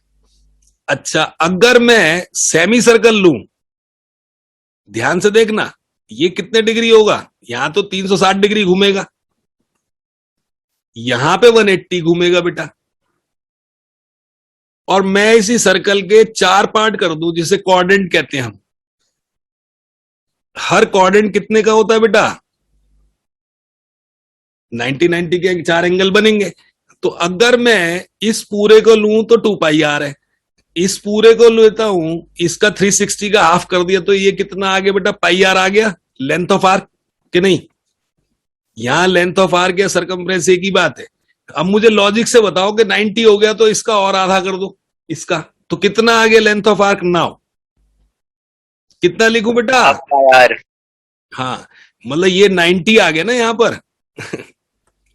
अच्छा, अगर मैं सेमी सर्कल लूं, ध्यान से देखना, ये कितने डिग्री होगा? यहां तो 360 डिग्री घूमेगा, यहां पे 180 घूमेगा बेटा। और मैं इसी सर्कल के 4 पार्ट कर दूं, जिसे क्वाड्रेंट कहते हैं हम। हर क्वाड्रेंट कितने का होता है बेटा? 90-90 के 4 एंगल बनेंगे। तो अगर मैं इस पूरे को लूं तो 2πr है, इस पूरे को लेता हूं, इसका 360 का हाफ कर दिया, तो ये कितना आ गया बेटा? πr आ गया, लेंथ ऑफ आर्क कि नहीं? यहां लेंथ ऑफ आर्क या सरकमफ्रेंस एक ही बात है। अब मुझे लॉजिक से बताओ कि 90 हो गया तो इसका और आधा कर दो, इसका तो कितना आ गया लेंथ ऑफ आर्क? नाउ कितना लिखूं बेटा? यार हाँ, मतलब ये 90 आ गया ना यहां पर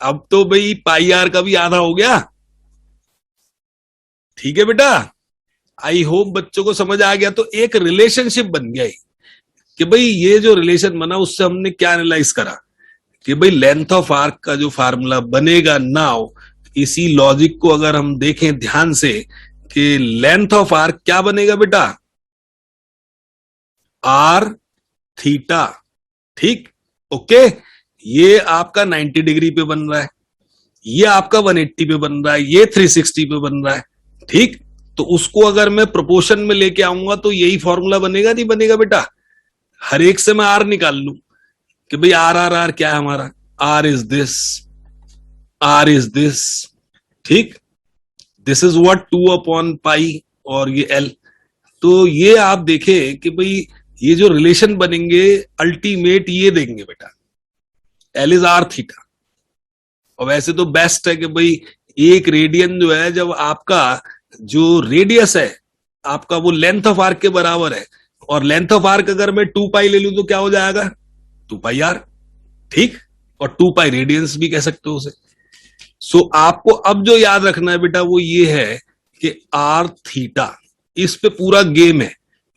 अब तो भाई πr का भी आधा हो गया। ठीक है बेटा, आई होप बच्चों को समझ आ गया। तो एक रिलेशनशिप बन गया कि भाई ये जो रिलेशन बना, उससे हमने क्या एनालाइज करा कि भाई लेंथ ऑफ आर्क का जो फार्मूला बनेगा नाउ, इसी लॉजिक को अगर हम देखें ध्यान से कि लेंथ ऑफ आर्क क्या बनेगा बेटा? R theta. ठीक, ओके। ये आपका 90 डिग्री पे बन रहा है, ये आपका 180 पे बन रहा है, ये 360 पे बन रहा है। ठीक, तो उसको अगर मैं प्रोपोर्शन में लेके आऊंगा तो यही फॉर्मूला बनेगा, नहीं बनेगा बेटा? हर एक से मैं आर निकाल लूं कि भाई आर आर आर क्या है हमारा? R is this, r is this. ठीक, दिस इज व्हाट 2/π और ये एल। तो ये आप देखें कि भाई ये जो रिलेशन बनेंगे अल्टीमेट ये देंगे बेटा, एल इज आर थीटा। और वैसे तो बेस्ट है कि भाई एक रेडियन जो है, जब आपका जो रेडियस है आपका वो लेंथ ऑफ आर्क के बराबर है, और लेंथ ऑफ आर्क अगर मैं 2π ले लूं तो क्या हो जाएगा? 2πr। ठीक, और 2π रेडियंस भी कह सकते हो उसे। सो आपको अब जो याद रखना है बेटा वो ये है कि आर थीटा, इस पे पूरा गेम है।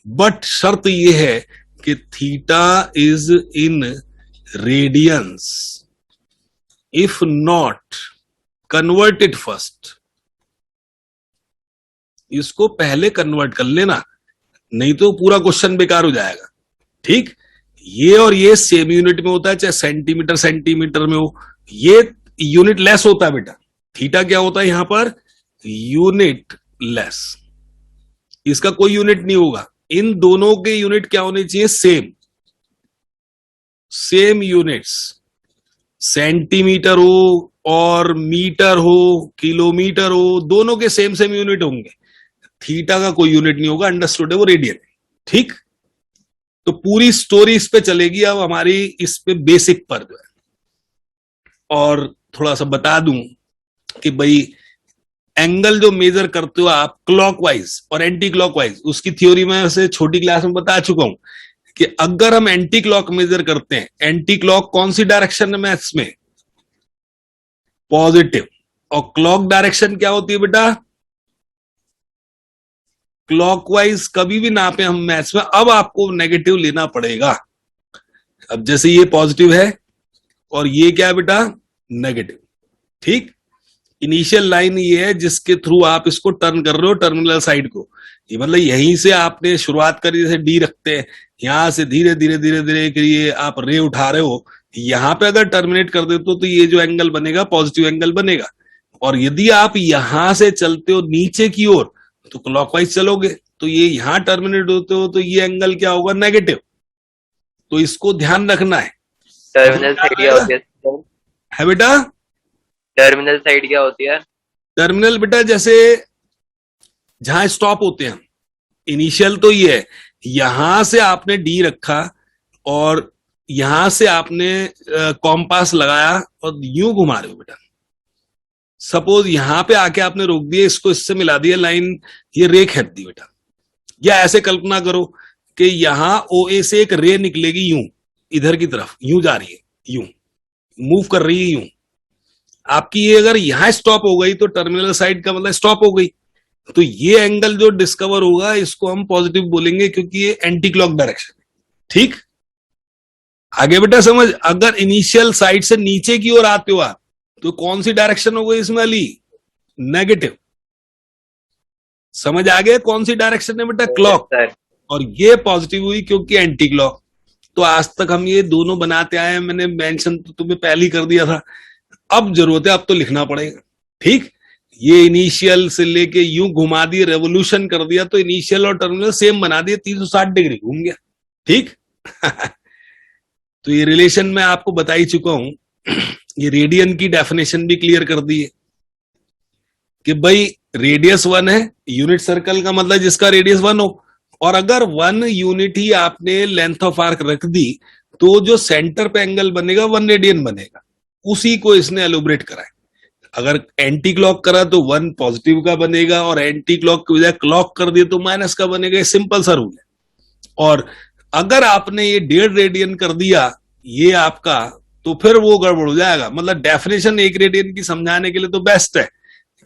बट शर्त ये है कि theta is in radiance. If not, convert it first. इसको पहले कन्वर्ट कर लेना, नहीं तो पूरा क्वेश्चन बेकार हो जाएगा। ठीक, ये और ये सेम यूनिट में होता है, चाहे सेंटीमीटर सेंटीमीटर में हो। ये यूनिट लेस होता है बेटा। थीटा क्या होता है यहां पर? Unit less. इसका कोई यूनिट नहीं होगा। इन दोनों के यूनिट क्या होने चाहिए? Same, same units. सेंटीमीटर हो और मीटर हो, किलोमीटर हो, दोनों के सेम सेम यूनिट होंगे। थीटा का कोई यूनिट नहीं होगा, अंडरस्टूड है? वो रेडियन। ठीक, तो पूरी स्टोरी इस पे चलेगी अब हमारी, इस पे बेसिक पर जो है। और थोड़ा सा बता दूं कि भाई एंगल जो मेजर करते हो आप क्लॉकवाइज और एंटी क्लॉकवाइज, उसकी थ्योरी में से छोटी क्लास में बता चुका हूं कि अगर हम एंटी क्लॉक मेजर करते हैं, एंटी क्लॉक कौन सी डायरेक्शन है मैथ्स में? पॉजिटिव। और क्लॉक डायरेक्शन क्या होती है बेटा? क्लॉकवाइज कभी भी नापे हम मैथ्स में, अब आपको नेगेटिव लेना पड़ेगा। अब जैसे ये पॉजिटिव है और ये क्या है बेटा? नेगेटिव। ठीक, इनिशियल लाइन ये है जिसके थ्रू आप इसको टर्न कर रहे हो टर्मिनल साइड को। ये मतलब यहीं से आपने शुरुआत करी, जैसे डी रखते हैं, यहां से धीरे धीरे धीरे धीरे ये आप रे उठा रहे हो, यहां पे अगर टर्मिनेट कर देते हो तो ये जो एंगल बनेगा पॉजिटिव एंगल बनेगा। और यदि आप यहां से चलते हो नीचे की ओर तो क्लॉकवाइज चलोगे, तो ये यहां टर्मिनेट होते हो तो ये एंगल क्या होगा? नेगेटिव। तो इसको ध्यान रखना है। टर्मिनल साइड क्या होती है बेटा? टर्मिनल साइड क्या होती है? टर्मिनल बेटा जैसे जहां स्टॉप होते हैं, इनिशियल तो ये है, यहां से आपने डी रखा और यहां से आपने कॉम्पास लगाया और यूं घुमा रहे हो बेटा। सपोज यहां पे आके आपने रोक दिया, इसको इससे मिला दिया लाइन, ये रे खींच दी बेटा। या ऐसे कल्पना करो कि यहां OA से एक रे निकलेगी यूं, इधर की तरफ यूं जा रही है, यूं मूव कर रही है यूं। आपकी ये अगर यहां स्टॉप हो गई तो टर्मिनल साइड का मतलब स्टॉप हो गई। तो ये एंगल जो डिस्कवर होगा इसको हम पॉजिटिव बोलेंगे, क्योंकि ये एंटी क्लॉक डायरेक्शन। ठीक, आगे बेटा समझ। अगर इनिशियल साइड से नीचे की ओर आते हो आप, तो कौन सी डायरेक्शन हो गई इसमें वाली? नेगेटिव। समझ आ गया कौन सी डायरेक्शन है बेटा? क्लॉक। सर और ये पॉजिटिव हुई क्योंकि एंटी क्लॉक। तो आज तक हम ये दोनों बनाते आए हैं, मैंने मेंशन तो तुम्हें पहले ही कर दिया था। अब जरूरत है, अब तो लिखना पड़ेगा। ठीक, ये इनिशियल से लेके यूं घुमा दिए, रेवोल्यूशन कर दिया, तो इनिशियल और टर्मिनल सेम बना दिए, 360 डिग्री घूम गया। ठीक तो ये रिलेशन मैं आपको बता ही चुका हूं। ये रेडियन की डेफिनेशन भी क्लियर कर दी है कि भाई रेडियस 1 है, यूनिट सर्कल का मतलब जिसका रेडियस 1 हो, और अगर 1 यूनिट ही आपने लेंथ ऑफ आर्क रख दी, तो जो सेंटर पे एंगल बनेगा 1 रेडियन बनेगा। उसी को इसने एलोबरेट करा है। अगर एंटी क्लॉक करा तो 1 पॉजिटिव का बनेगा, और एंटी क्लॉक की बजाय क्लॉक कर दिया तो माइनस का बनेगा। सिंपल सा रूल है। और अगर आपने ये 1.5 रेडियन कर दिया ये आपका, तो फिर वो गड़बड़ हो जाएगा। मतलब डेफिनेशन 1 रेडियन की समझाने के लिए तो बेस्ट है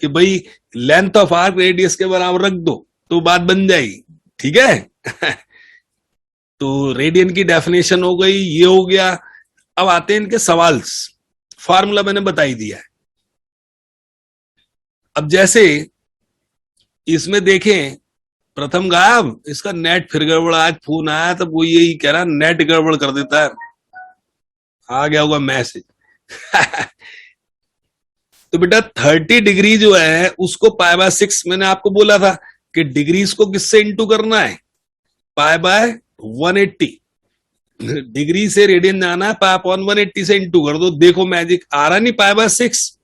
कि भाई लेंथ ऑफ आर्क रेडियस के बराबर रख दो, तो बात बन जाएगी। ठीक है तो रेडियन की डेफिनेशन हो गई, ये हो गया। अब आते हैं इनके सवाल। फार्मूला मैंने बता ही दिया है। अब जैसे इसमें देखें, प्रथम गायब, इसका नेट फिर गड़बड़। आज फोन आया तब वो यही कह रहा नेट गड़बड़ कर देता है। आ गया होगा मैसेज तो बेटा 30 डिग्री जो है उसको π/6 मैंने आपको बोला था कि डिग्रीज को किससे इंटू करना है? π/180। डिग्री से रेडियन जाना है, π/180 से इंटू कर दो। देखो मैजिक आ रहा नहीं, π/6,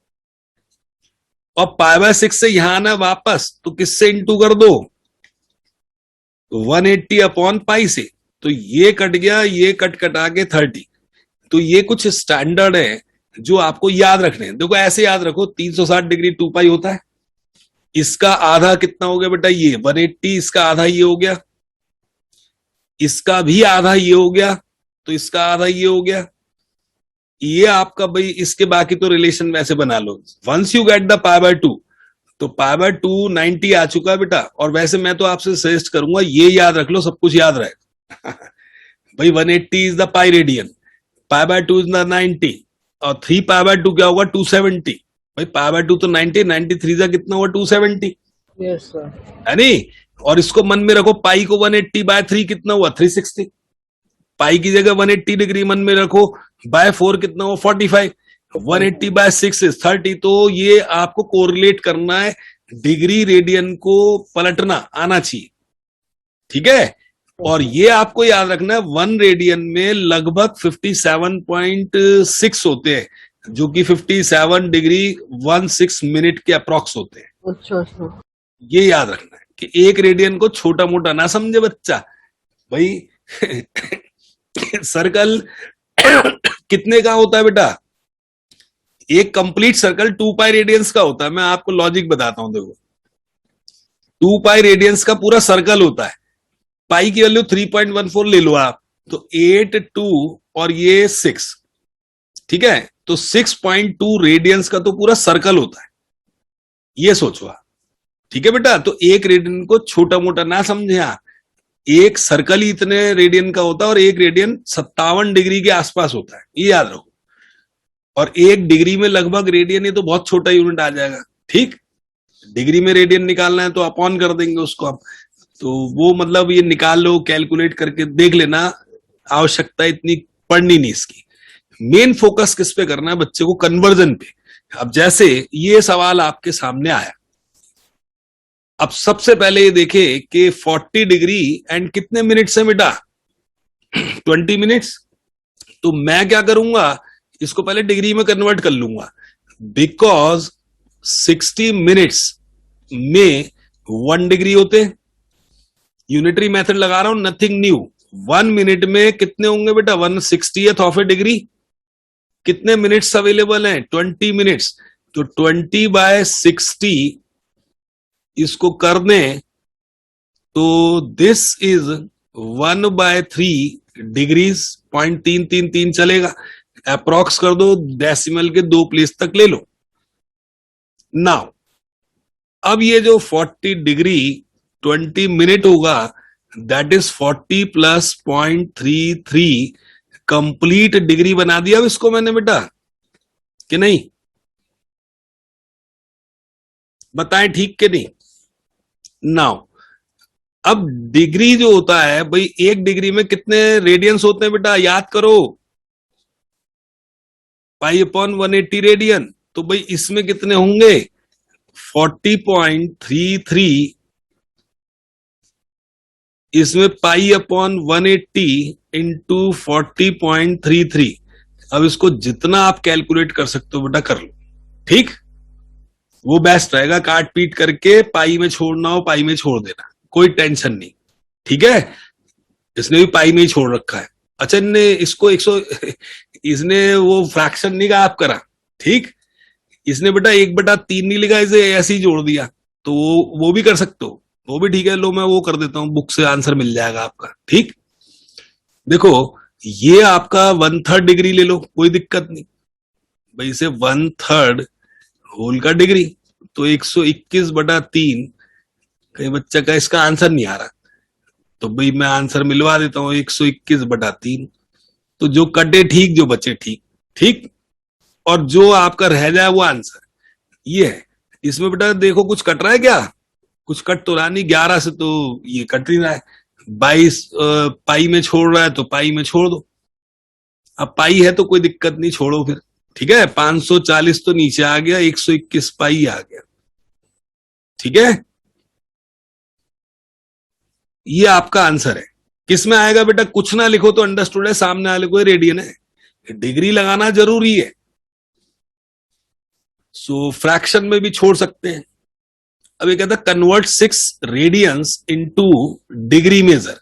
और π/6 से यहां आना वापस, तो किससे इंटू कर दो? 180/π से। तो ये कट गया, ये कटा के 30। तो ये कुछ स्टैंडर्ड है जो आपको याद रखने हैं। देखो ऐसे याद रखो, 360 डिग्री 2π होता है। इसका आधा कितना हो गया बेटा? ये 180। इसका आधा ये हो गया, इसका भी आधा ये हो गया, तो इसका आधा ये हो गया। ये आपका भाई, इसके बाकी तो रिलेशन वैसे बना लो। वंस यू गेट द π/2, तो π/2 90 आ चुका है बेटा। और वैसे मैं तो आपसे सजेस्ट करूंगा ये याद रख लो, सब कुछ याद रहेगा भाई 180 is the pi radian, π/2 is the 90, और 3π/2 क्या होगा? 270। भाई π/2 तो 90, 93 का कितना हुआ? 270। Yes sir. है नहीं? और इसको मन में रखो, पाई को 180/3 कितना हुआ? 360। पाई की जगह 180 डिग्री मन में रखो, बाय 4 कितना हुआ? 45। 180/6 इज 30। तो ये आपको कोरिलेट करना है, डिग्री रेडियन को पलटना आना चाहिए। ठीक है, और ये आपको याद रखना है 1 रेडियन में लगभग 57.6 होते हैं, जो कि 57 डिग्री 16 मिनट के अप्रॉक्स होते हैं। अच्छा। ये याद रखना है कि 1 रेडियन को छोटा मोटा ना समझे बच्चा। भाई सर्कल कितने का होता है बेटा? एक कंप्लीट सर्कल 2π रेडियंस का होता है। मैं आपको लॉजिक बताता हूं। देखो 2π रेडियंस का पूरा सर्कल होता है। पाई की वैल्यू 3.14 ले लो आप, तो 8, 2 और ये 6। ठीक है, तो 6.2 रेडियंस का तो पूरा सर्कल होता है। ये सोचो आप। ठीक है बेटा, तो 1 रेडियन को छोटा मोटा ना समझे आप। एक सर्कल ही इतने रेडियन का होता है, और 1 रेडियन 57 डिग्री के आसपास होता है, ये याद रखो। और 1 डिग्री में लगभग रेडियन, ये तो बहुत छोटा यूनिट आ जाएगा। ठीक, डिग्री में रेडियन निकालना है तो अपॉन कर देंगे उसको आप। तो वो मतलब ये निकाल लो, कैलकुलेट करके देख लेना, आवश्यकता इतनी पढ़नी नहीं इसकी। मेन फोकस किस पे करना है बच्चे को? कन्वर्जन पे। अब जैसे ये सवाल आपके सामने आया, अब सबसे पहले ये देखे कि 40 डिग्री एंड कितने मिनट्स है बेटा? 20 मिनट्स। तो मैं क्या करूंगा, इसको पहले डिग्री में कन्वर्ट कर लूंगा, बिकॉज 60 मिनट्स में 1 डिग्री होते हैं। यूनिटरी मेथड लगा रहा हूं, नथिंग न्यू। 1 मिनट में कितने होंगे बेटा? 1/60th of A degree. कितने मिनट्स अवेलेबल हैं? 20 मिनट्स। तो 20/60 इसको कर दें तो दिस इज 1/3 डिग्रीज। 0.333 चलेगा। अप्रॉक्स कर दो, डेसिमल के 2 प्लेस तक ले लो। नाउ अब ये जो 40 डिग्री 20 मिनट होगा, that is 40 plus 0.33 complete degree बना दिया अब इसको मैंने बेटा, कि नहीं? बताएं ठीक के नहीं? नाउ अब डिग्री जो होता है भाई, एक डिग्री में कितने रेडियंस होते हैं बेटा, याद करो, पाई अपॉन 180 रेडियन। तो भाई इसमें कितने होंगे, 40.33, इसमें पाई अपॉन 180 इंटू 40.33। अब इसको जितना आप कैलकुलेट कर सकते हो बेटा कर लो, ठीक? वो बेस्ट रहेगा, काट पीट करके पाई में छोड़ना हो पाई में छोड़ देना, कोई टेंशन नहीं, ठीक है? इसने भी पाई में ही छोड़ रखा है। अच्छा, इनने इसको 100 इसने वो फ्रैक्शन नहीं गायब करा, ठीक? इसने बेटा 1/3 नहीं लिखा, इसे ऐसे ही जोड़ दिया, तो वो भी कर सकते हो, वो भी ठीक है। लो मैं वो कर देता हूं, बुक से आंसर मिल जाएगा आपका, ठीक? देखो ये आपका 1/3 डिग्री ले लो, कोई दिक्कत नहीं भाई, इसे 1/3 होल का डिग्री, तो 121/3। कई बच्चा का इसका आंसर नहीं आ रहा, तो भाई मैं आंसर मिलवा देता हूं, 121/3। तो जो कटे ठीक, जो बचे ठीक, ठीक? और जो आपका रह जाए वो आंसर ये है। इसमें बेटा देखो कुछ कट रहा है क्या? कुछ कट तो रहा नहीं, 11 से तो ये कट नहीं रहा है। 22 पाई में छोड़ रहा है तो पाई में छोड़ दो, अब पाई है तो कोई दिक्कत नहीं, छोड़ो फिर, ठीक है? 540 तो नीचे आ गया, 121 पाई आ गया, ठीक है? ये आपका आंसर है। किसमें आएगा बेटा? कुछ ना लिखो तो अंडरस्टूड है, सामने वाले को रेडियन है, डिग्री लगाना जरूरी है। सो फ्रैक्शन में भी छोड़ सकते हैं। अब ये कहता है convert 6 radians into degree measure.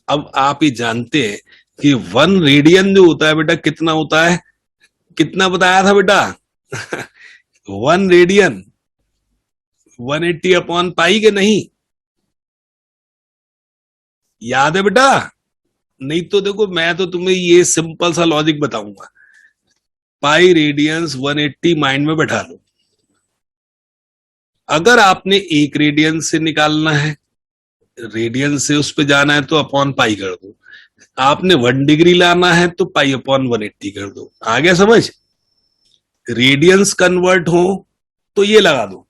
अब आप ये जानते हैं कि 1 रेडियन जो होता है बेटा कितना होता है, कितना बताया था बेटा? 1 रेडियन 180 अपॉन पाई के नहीं, याद है बेटा? नहीं तो देखो मैं तो तुम्हें ये सिंपल सा लॉजिक बताऊंगा, पाई रेडियंस 180 माइंड में बैठा लो। अगर आपने 1 रेडियन से निकालना है, रेडियन से उस पे जाना है तो अपॉन पाई कर दो, आपने 1 डिग्री लाना है तो पाई अपॉन 180 कर दो। आ गया समझ? रेडियंस कन्वर्ट हो तो ये लगा दो,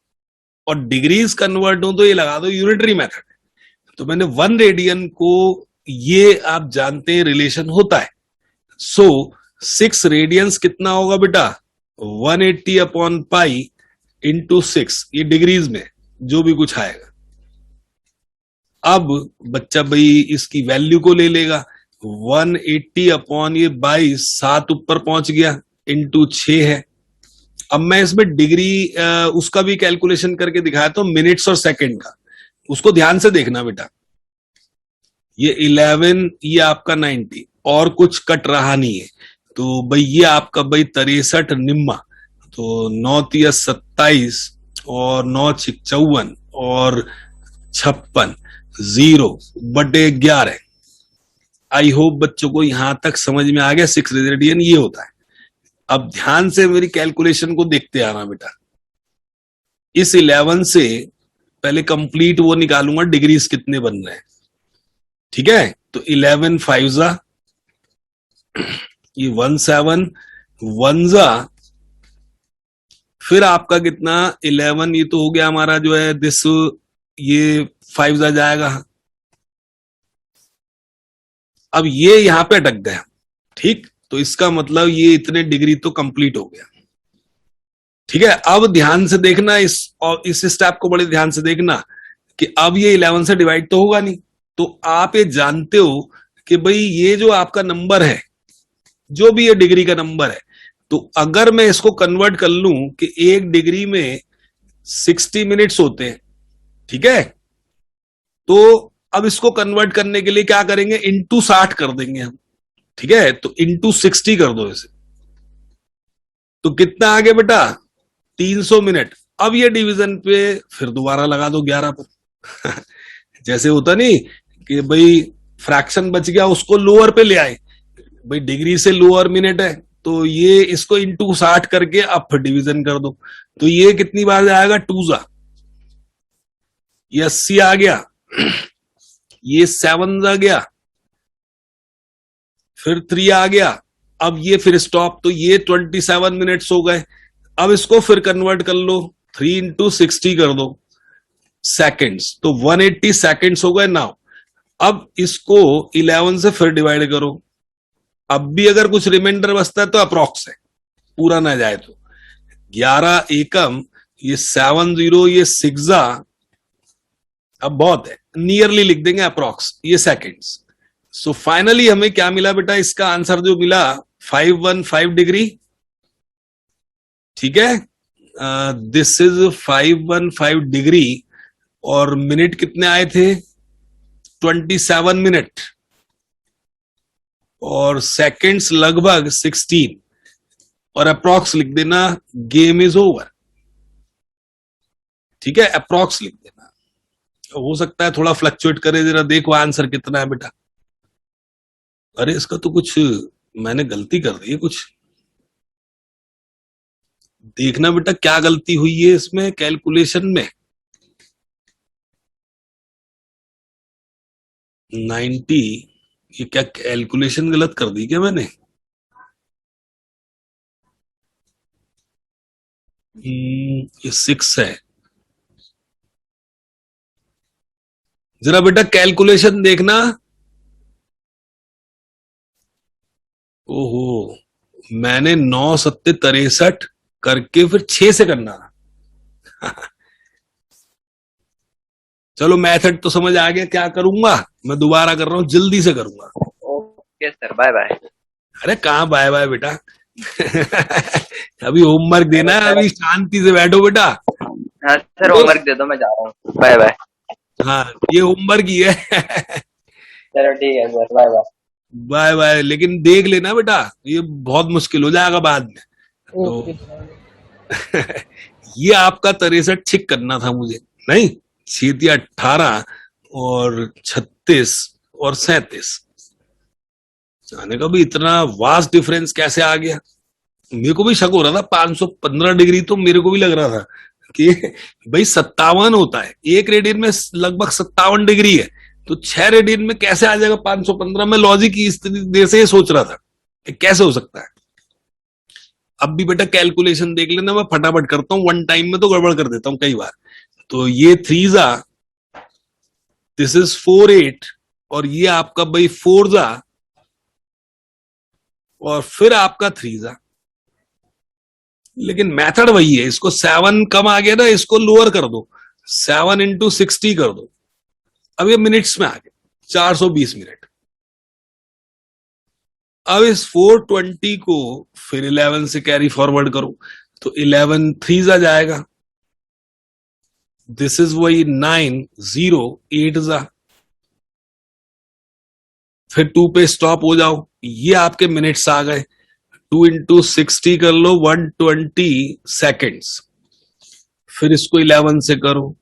और डिग्रीज कन्वर्ट हो तो ये लगा दो, यूनिटरी मेथड। तो मैंने 1 रेडियन को, ये आप जानते हैं रिलेशन होता है। सो 6 रेडियंस कितना होगा बेटा? 180 अपॉन पाई इंटू 6, ये डिग्रीज में जो भी कुछ आएगा। अब बच्चा भाई इसकी वैल्यू को ले लेगा, 180 अपॉन ये 22, 7 ऊपर पहुंच गया, इंटू 6 है। अब मैं इसमें डिग्री उसका भी कैलकुलेशन करके दिखाया तो मिनट्स और सेकंड का, उसको ध्यान से देखना बेटा। ये 11, ये आपका 90, और कुछ कट रहा नहीं है, तो भाई ये आपका भाई 63 निम्मा, तो 9 तिया 27 और 9 छिक 54 और 56, 0/11। आई होप बच्चों को यहां तक समझ में आ गया। 6 रेडियन ये होता है। अब ध्यान से मेरी कैलकुलेशन को देखते आना बेटा। इस 11 से पहले कंप्लीट वो निकालूंगा डिग्रीज कितने बन रहे हैं, ठीक है? तो 11 5 ये 17 1 फिर आपका कितना 11, ये तो हो गया हमारा जो है दिस, ये 5 जाएगा। अब ये यहां पे अटक गया, ठीक? तो इसका मतलब ये इतने डिग्री तो कंप्लीट हो गया, ठीक है? अब ध्यान से देखना, इस स्टेप को बड़े ध्यान से देखना कि अब ये 11 से डिवाइड तो होगा नहीं। तो आप ये जानते हो कि भाई ये जो आपका नंबर है, जो भी ये डिग्री का नंबर है, तो अगर मैं इसको कन्वर्ट कर लूं कि 1 डिग्री में 60 मिनट्स होते हैं, ठीक है? तो अब इसको कन्वर्ट करने के लिए क्या करेंगे, इंटू 60 कर देंगे हम, ठीक है? तो इंटू 60 कर दो इसे, तो कितना आ गया बेटा? 300 मिनट। अब ये डिवीजन पे फिर दोबारा लगा दो 11 पर जैसे होता नहीं कि भाई फ्रैक्शन बच गया, उसको लोअर पे ले आए, भाई डिग्री से लोअर मिनट है, तो ये इसको इंटू 60 करके अब फिर डिवीजन कर दो। तो ये कितनी बार जाएगा? 2 जा, ये 80 आ गया, ये 7 आ गया, फिर 3 आ गया, अब ये फिर स्टॉप, तो ये 27 मिनट्स हो गए। अब इसको फिर कन्वर्ट कर लो, 3 इंटू 60 कर दो सेकेंड्स, तो 180 सेकेंड्स हो गए। नाउ अब इसको 11 से फिर डिवाइड करो, अब भी अगर कुछ रिमाइंडर बचता है तो अप्रोक्स है, पूरा ना जाए तो 11 एकम, ये 70, ये 6, अब बहुत है, नियरली लिख देंगे अप्रोक्स, ये सेकेंड्स। सो फाइनली हमें क्या मिला बेटा, इसका आंसर जो मिला 515 डिग्री, ठीक है, दिस इज 515 डिग्री, और मिनट कितने आए थे, 27 मिनट, और सेकेंड्स लगभग 16, और अप्रोक्स लिख देना, गेम इज ओवर, ठीक है, अप्रोक्स लिख देना। हो सकता है थोड़ा फ्लक्चुएट करे, जरा देखो आंसर कितना है बेटा। अरे इसका तो कुछ मैंने गलती कर दी है, कुछ देखना बेटा क्या गलती हुई है इसमें कैलकुलेशन में। 90, ये क्या कैलकुलेशन गलत कर दी क्या मैंने? ये 6 है, जरा बेटा कैलकुलेशन देखना। ओहो, मैंने 9 सत्ते 63 करके फिर 6 से करना। चलो मेथड तो समझ आ गया, क्या करूंगा मैं, दोबारा कर रहा हूं, जल्दी से करूंगा। Okay sir, bye bye. अरे कहाँ बाय बाय बेटा। अभी होमवर्क देना है, अभी शांति से बैठो बेटा। हाँ सर, होमवर्क दे दो, मैं जा रहा हूँ, बाय बाय। हाँ ये होमवर्क ही है। चलो ठीक है sir, bye bye. Bye bye, लेकिन देख लेना बेटा, ये बहुत मुश्किल हो जाएगा बाद में। तो ये आपका 63 ठीक करना था मुझे, नहीं 6 18 और 36 और 37, जाने का भी इतना वास्ट डिफरेंस कैसे आ गया। मेरे को भी शक हो रहा था, 515 डिग्री तो मेरे को भी लग रहा था कि भाई 57 होता है, एक रेडियन में लगभग 57 डिग्री है, तो 6 रेडियन में कैसे आ जाएगा 515? में लॉजिक की स्थिति से सोच रहा था कि कैसे हो सकता है। अब भी बेटा कैलकुलेशन देख लेना, मैं फटाफट करता हूं, वन टाइम में तो गड़बड़ कर देता हूं कई बार। तो ये 3 दिस इज 48, और ये आपका भाई 4 और फिर आपका 3, लेकिन मेथड वही है। इसको 7 कम आ गया ना, इसको लोअर कर दो, 7 इंटू 60 कर दो, अब ये मिनट्स में आ गया 420 मिनट। अब इस 420 को फिर 11 से कैरी फॉरवर्ड करो, तो 11 3 जाएगा, दिस इज वही 9 0 8, फिर 2 पे स्टॉप हो जाओ, ये आपके मिनट्स आ गए। 2 इंटू 60 कर लो, 120 सेकेंड्स, फिर इसको 11 से करो।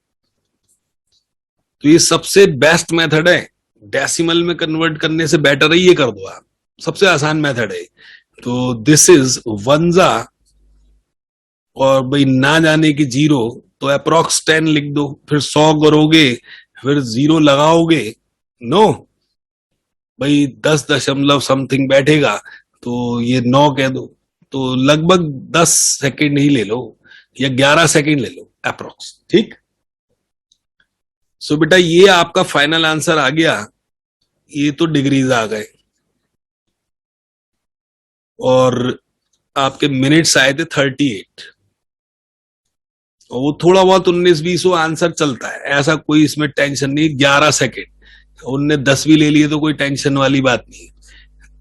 तो ये सबसे बेस्ट मेथड है, डेसिमल में कन्वर्ट करने से बेटर है, ये कर दो आप, सबसे आसान मेथड है। तो दिस इज 1, और भाई ना जाने की 0, तो अप्रोक्स 10 लिख दो, फिर 100 करोगे, फिर 0 लगाओगे, नो भाई 10 दशमलव समथिंग बैठेगा, तो ये 9 कह दो, तो लगभग 10 सेकेंड ही ले लो, या 11 सेकेंड ले लो अप्रोक्स, ठीक। सो बेटा ये आपका फाइनल आंसर आ गया, ये तो डिग्रीज आ गए, और आपके मिनट्स आए थे 38, और वो थोड़ा बहुत 19-20 आंसर चलता है, ऐसा कोई इसमें टेंशन नहीं। 11 सेकेंड, उनने 10 भी ले लिए तो कोई टेंशन वाली बात नहीं है।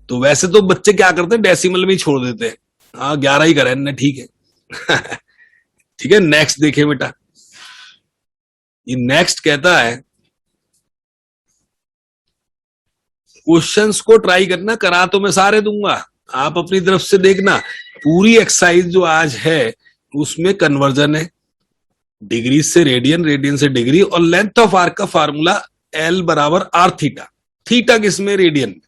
तो वैसे तो बच्चे क्या करते हैं, डेसिमल में ही छोड़ देते हैं, हाँ 11 ही करें ना, ठीक है। ठीक है, नेक्स्ट देखें बेटा, ये नेक्स्ट कहता है क्वेश्चंस को ट्राई करना, करा तो मैं सारे दूंगा, आप अपनी तरफ से देखना। पूरी एक्सरसाइज जो आज है उसमें कन्वर्जन है, डिग्री से रेडियन, रेडियन से डिग्री, और लेंथ ऑफ आर्क का फार्मूला L बराबर R थीटा, थीटा किसमें, रेडियन में।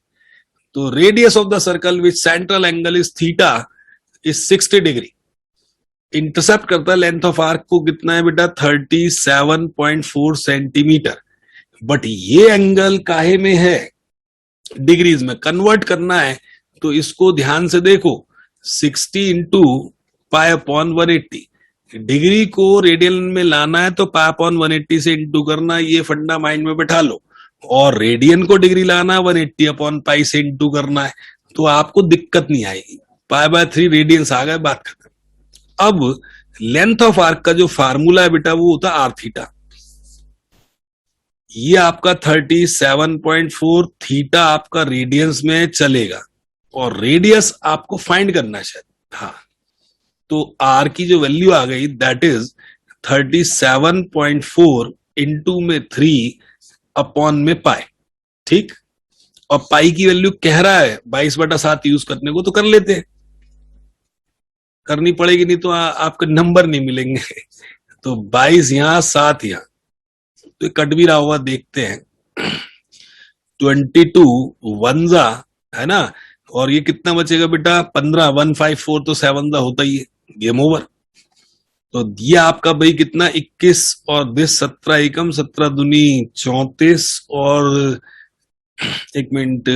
तो radius of the circle which central angle is theta is 60 degree, intercept करता है लेंथ ऑफ आर्क को कितना है बेटा 37.4 सेंटीमीटर। बट ये एंगल काहे में है, डिग्रीज में कन्वर्ट करना है तो इसको ध्यान से देखो 60 इंटू पाई अपॉन 180, डिग्री को रेडियन में लाना है तो पाई अपॉन 180 से इंटू करना, ये फंडा माइंड में बैठा लो, और रेडियन को डिग्री लाना 180 अपॉन पाई से इंटू करना है, तो आपको दिक्कत नहीं आएगी। पाई बाय 3 रेडियंस आ गए, बात खत्म। अब लेंथ ऑफ आर्क का जो फार्मूला है बेटा वो होता है आर थीटा। ये आपका 37.4 थीटा आपका रेडियंस में चलेगा, और रेडियस आपको फाइंड करना है शायद, हाँ। तो आर की जो वैल्यू आ गई दैट इज 37.4 इंटू में 3 अपॉन में पाई, ठीक। और पाई की वैल्यू कह रहा है 22/7 यूज करने को, तो कर लेते हैं, करनी पड़ेगी, नहीं तो आपके नंबर नहीं मिलेंगे। तो 22 यहां 7 यहां, तो कट भी रहा होगा, देखते हैं। 22 1 है ना, और ये कितना बचेगा बेटा 15, 154 तो 7 होता ही है, गेम ओवर। तो ये आपका भाई कितना 21 और दिस 17 एकम 17 दूनी 34, और एक मिनट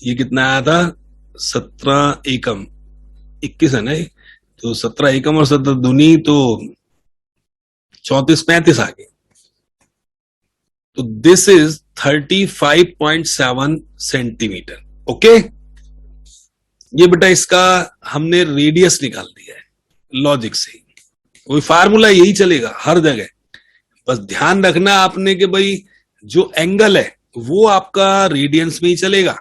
ये कितना आया था 17 एकम 21 है ना, तो 17 एकम और 17 दूनी तो 34 35 आ गए। तो दिस इज 35.7 सेंटीमीटर। ओके, ये बेटा इसका हमने रेडियस निकाल दिया है लॉजिक से, वही फार्मूला यही चलेगा हर जगह। बस ध्यान रखना आपने कि भाई जो एंगल है वो आपका रेडियंस में ही चलेगा।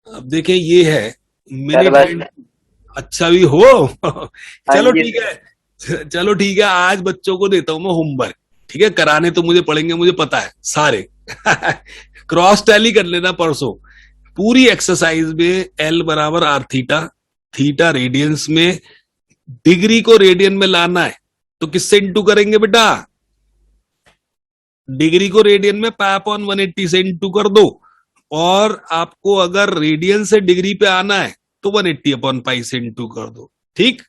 अब देखें ये है मिनट, अच्छा भी हो चलो ठीक है, चलो ठीक है, आज बच्चों को देता हूं मैं होमवर्क, ठीक है, कराने तो मुझे पड़ेंगे, मुझे पता है सारे क्रॉस टैली कर लेना परसों। पूरी एक्सरसाइज में एल बराबर आर थीटा, थीटा रेडियंस में, डिग्री को रेडियन में लाना है तो किससे इंटू करेंगे बेटा, डिग्री को रेडियन में पाई अपॉन 180 से इंटू कर दो, और आपको अगर रेडियन से डिग्री पे आना है तो 180 अपॉन पाई से इंटू कर दो, ठीक।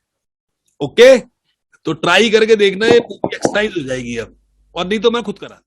ओके, तो ट्राई करके देखना, ये पूरी एक्सरसाइज हो जाएगी अब, और नहीं तो मैं खुद करा